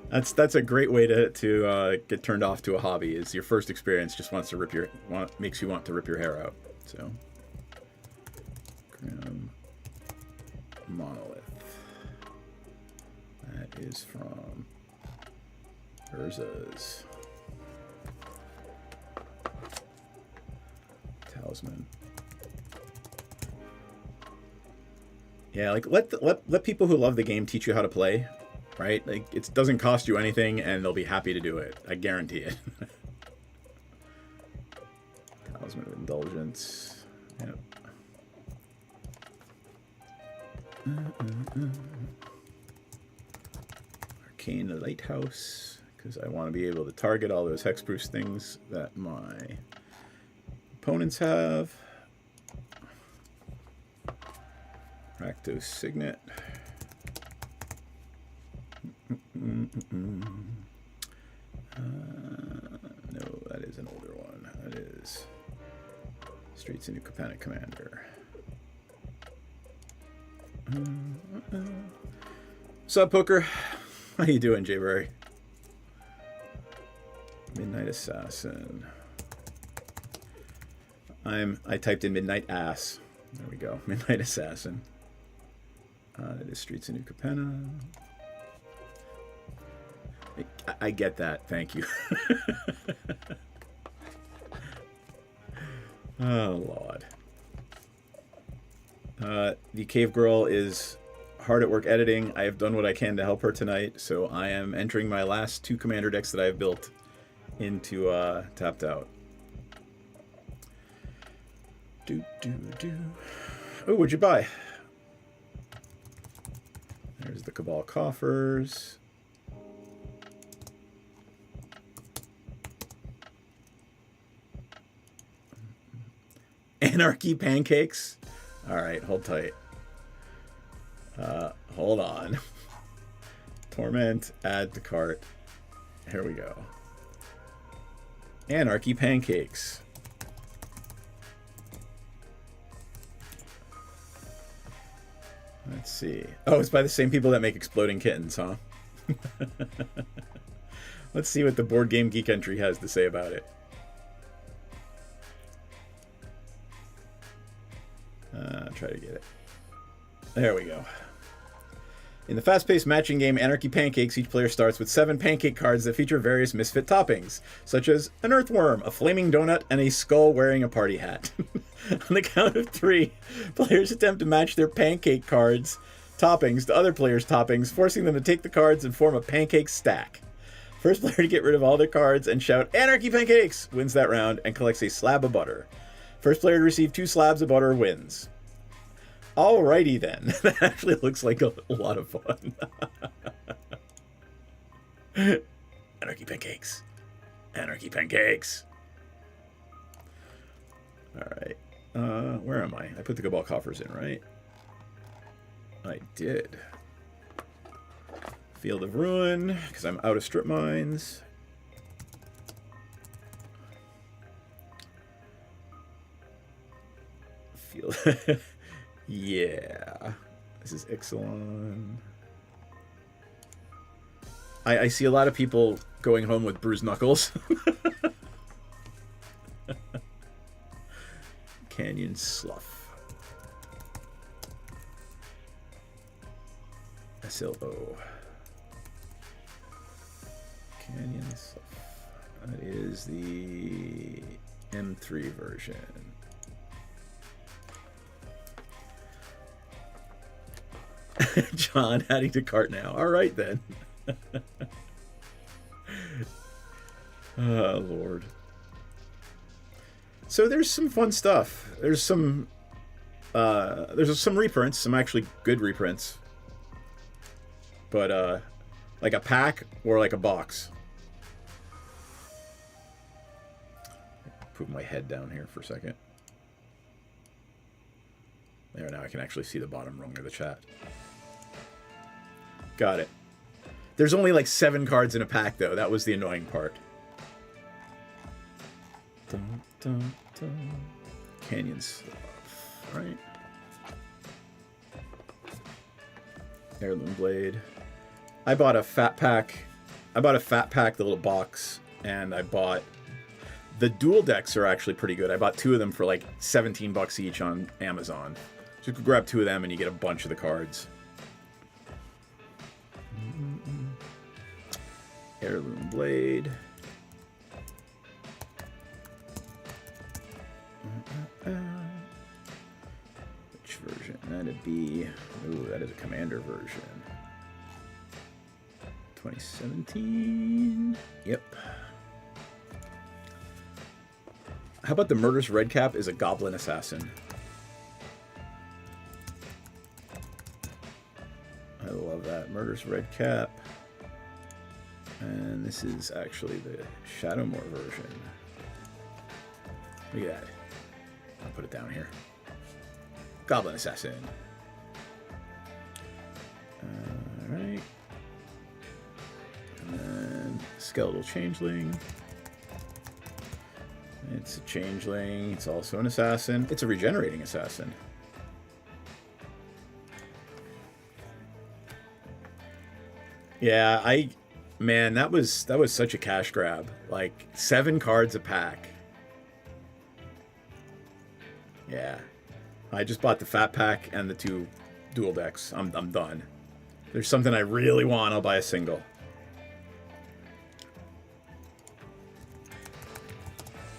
That's a great way to get turned off to a hobby. Is your first experience just makes you want to rip your hair out. So, Grim Monolith. That is from Urza's Talisman. Yeah, like let people who love the game teach you how to play, right? Like, it doesn't cost you anything, and they'll be happy to do it. I guarantee it. Talisman of Indulgence. Yep. Arcane Lighthouse, because I want to be able to target all those hexproof things that my opponents have. Rakdos Signet. No, that is an older one. That is Streets of New Capenna Commander. What's up, Poker? How you doing, Jayberry? Midnight Assassin. I typed in Midnight Ass. There we go. Midnight Assassin. That is Streets of New Capenna. I get that. Thank you. Oh, Lord. The Cave Girl is hard at work editing. I have done what I can to help her tonight, so I am entering my last 2 commander decks that I have built into Tapped Out. Oh, what'd you buy? There's the Cabal Coffers. Anarchy Pancakes. All right, hold tight. Hold on. Torment, add to cart. Here we go. Anarchy Pancakes. Let's see. Oh, it's by the same people that make Exploding Kittens, huh? Let's see what the Board Game Geek entry has to say about it. Try to get it. There we go. In the fast-paced matching game Anarchy Pancakes, each player starts with 7 pancake cards that feature various misfit toppings, such as an earthworm, a flaming donut, and a skull wearing a party hat. On the count of 3, players attempt to match their pancake cards toppings to other players' toppings, forcing them to take the cards and form a pancake stack. First player to get rid of all their cards and shout "Anarchy Pancakes" wins that round and collects a slab of butter. First player to receive 2 slabs of butter wins. Alrighty then. That actually looks like a lot of fun. Anarchy Pancakes. Anarchy Pancakes. Alright. Where am I? I put the Cabal Coffers in, right? I did. Field of Ruin, because I'm out of strip mines. Field... Yeah. This is Ixalan. I see a lot of people going home with bruised knuckles. Canyon Slough. SLO. Canyon Slough. That is the M3 version. John, adding to cart now. All right, then. Oh, Lord. So there's some fun stuff. There's some reprints, some actually good reprints. But, like a pack or like a box. Put my head down here for a second. There, now I can actually see the bottom rung of the chat. Got it. There's only like 7 cards in a pack, though. That was the annoying part. Dun, dun, dun. Canyon Slough, right? Heirloom Blade. I bought a fat pack. The little box, and I bought... The dual decks are actually pretty good. I bought 2 of them for like $17 each on Amazon. So you could grab 2 of them and you get a bunch of the cards. Heirloom Blade. Which version? That'd be... Ooh, that is a Commander version. 2017. Yep. How about the Murderous Redcap is a Goblin Assassin? I love that. Murderous Redcap. This is actually the Shadowmoor version. Look at that. I'll put it down here. Goblin Assassin. Alright. And then Skeletal Changeling. It's a Changeling. It's also an Assassin. It's a Regenerating Assassin. Yeah, man, that was such a cash grab. Like 7 cards a pack. Yeah. I just bought the fat pack and the 2 dual decks. I'm done. If there's something I really want, I'll buy a single.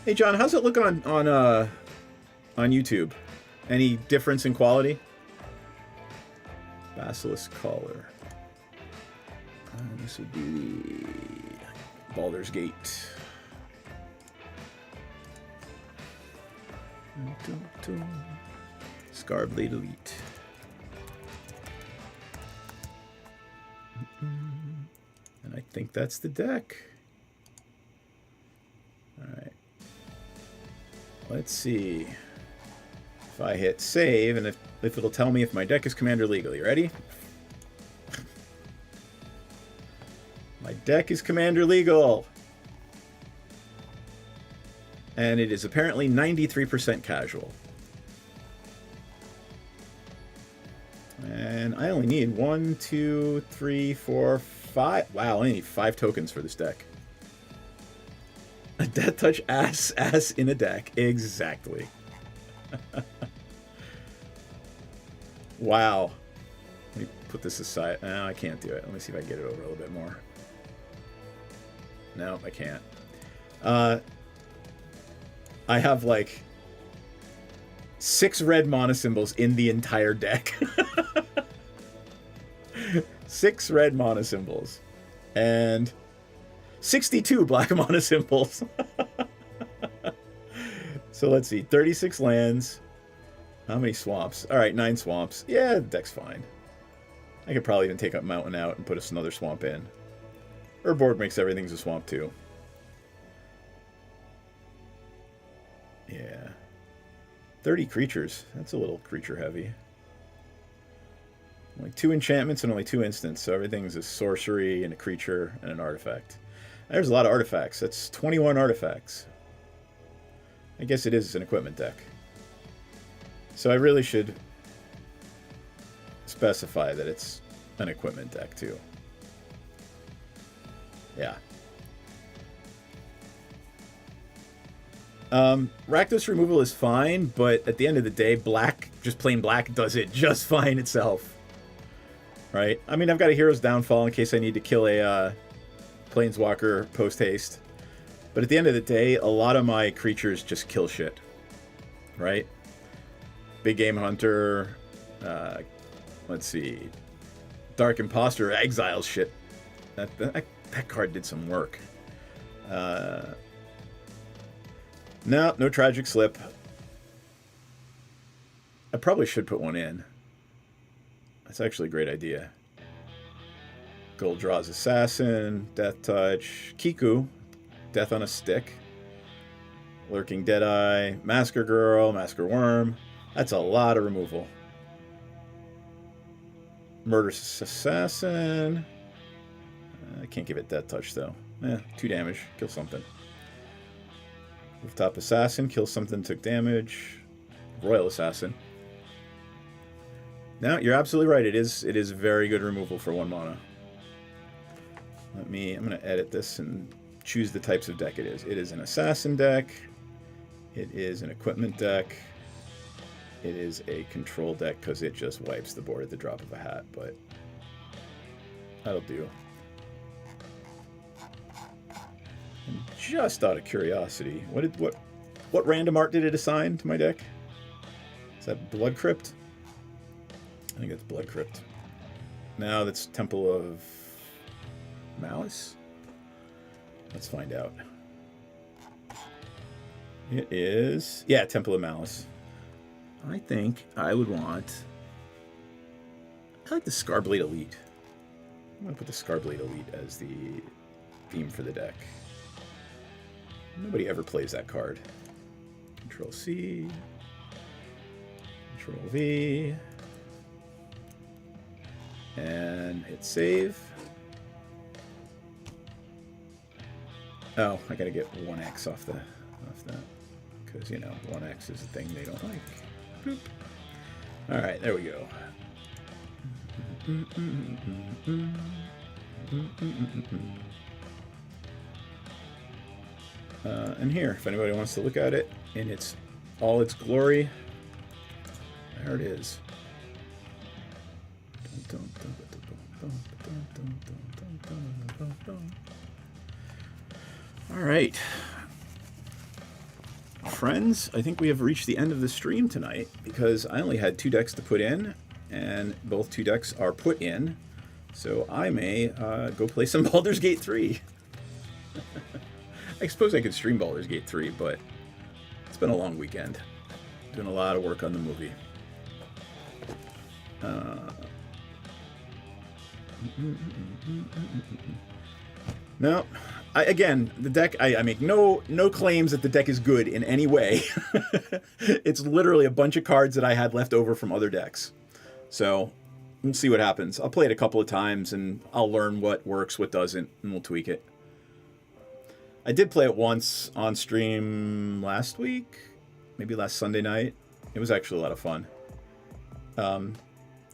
Hey John, how's it look on YouTube? Any difference in quality? Basilisk Collar. This would be the Baldur's Gate. Scarblade Elite. And I think that's the deck. Alright. Let's see. If I hit save, and if it'll tell me if my deck is Commander legal. You ready? My deck is Commander legal. And it is apparently 93% casual. And I only need 1, 2, 3, 4, 5. Wow, I only need 5 tokens for this deck. A Death Touch ass in a deck. Exactly. Wow. Let me put this aside. No, I can't do it. Let me see if I can get it over a little bit more. No, I can't. I have like 6 red mana symbols in the entire deck. 6 red mana symbols. And 62 black mana symbols. So let's see. 36 lands. How many swamps? Alright, 9 swamps. Yeah, the deck's fine. I could probably even take a mountain out and put another swamp in. Board makes everything's a swamp too. Yeah. 30 creatures. That's a little creature heavy. Only 2 enchantments and only 2 instants, so everything's a sorcery and a creature and an artifact. There's a lot of artifacts. That's 21 artifacts. I guess it is an equipment deck. So I really should specify that it's an equipment deck too. Yeah. Rakdos removal is fine, but at the end of the day, black, just plain black, does it just fine itself. Right? I mean, I've got a Hero's Downfall in case I need to kill a Planeswalker post-haste. But at the end of the day, a lot of my creatures just kill shit. Right? Big Game Hunter, let's see, Dark Imposter exiles shit. That card did some work. No Tragic Slip. I probably should put one in. That's actually a great idea. Goldraw's Assassin, Death Touch, Kiku, Death on a Stick, Lurking Deadeye, Masker Girl, Masker Worm. That's a lot of removal. Murderous Assassin. I can't give it Death Touch though. 2 damage, kill something. Rooftop Assassin, kill something, took damage. Royal Assassin. No, you're absolutely right. It is very good removal for 1 mana. I'm going to edit this and choose the types of deck it is. It is an Assassin deck. It is an Equipment deck. It is a Control deck because it just wipes the board at the drop of a hat, but that'll do. And just out of curiosity, what random art did it assign to my deck? Is that Blood Crypt? I think it's Blood Crypt. No, that's Temple of Malice? Let's find out. It is... yeah, Temple of Malice. I think I would want... I like the Scarblade Elite. I'm going to put the Scarblade Elite as the theme for the deck. Nobody ever plays that card. Control C. Control V. And hit save. Oh, I gotta get 1x off that. Because, you know, 1x is a thing they don't like. Boop. Alright, there we go. And here, if anybody wants to look at it in all its glory, there it is. All right, friends, I think we have reached the end of the stream tonight because I only had 2 decks to put in, and both 2 decks are put in, so I may go play some Baldur's Gate 3. I suppose I could stream Baldur's Gate 3, but it's been a long weekend. Doing a lot of work on the movie. No, again, the deck, I make no claims that the deck is good in any way. It's literally a bunch of cards that I had left over from other decks. So, we'll see what happens. I'll play it a couple of times, and I'll learn what works, what doesn't, and we'll tweak it. I did play it once on stream last week, maybe last Sunday night. It was actually a lot of fun.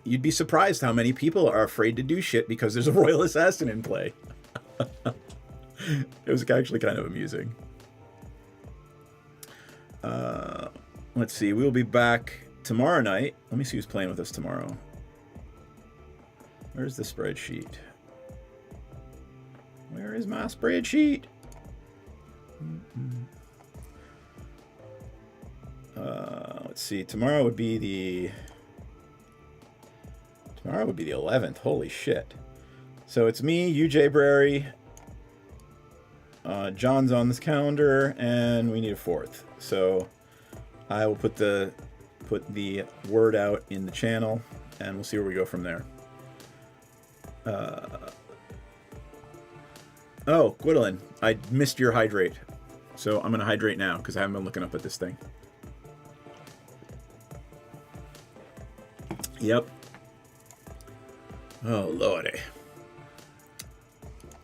You'd be surprised how many people are afraid to do shit because there's a Royal Assassin in play. It was actually kind of amusing. Let's see, we'll be back tomorrow night. Let me see who's playing with us tomorrow. Where's the spreadsheet? Where is my spreadsheet? Let's see. Tomorrow would be the 11th. Holy shit! So it's me, you, Jay Brary. John's on this calendar, and we need a 4th. So I will put the word out in the channel, and we'll see where we go from there. Oh, Gwendolyn, I missed your hydrate. So I'm going to hydrate now because I haven't been looking up at this thing. Yep. Oh, lordy.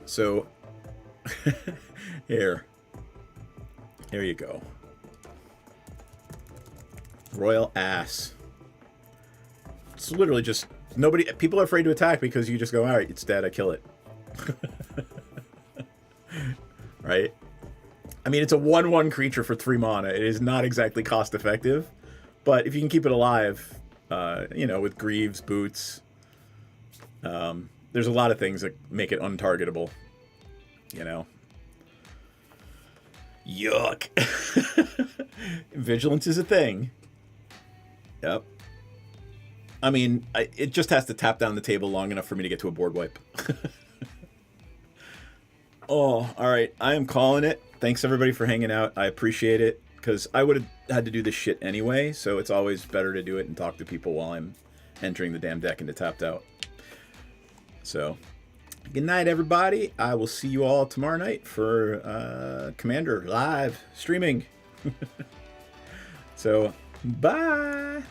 So, here you go. Royal Ass. It's literally just, people are afraid to attack because you just go, all right, it's dead, I kill it. Right? I mean, it's a 1/1 creature for 3 mana. It is not exactly cost effective, but if you can keep it alive, with Greaves, Boots, there's a lot of things that make it untargetable, Yuck. Vigilance is a thing. Yep. I mean, it just has to tap down the table long enough for me to get to a board wipe. Oh, all right. I am calling it. Thanks, everybody, for hanging out. I appreciate it, because I would have had to do this shit anyway, so it's always better to do it and talk to people while I'm entering the damn deck into Tapped Out. So, good night, everybody. I will see you all tomorrow night for Commander live streaming. So, bye.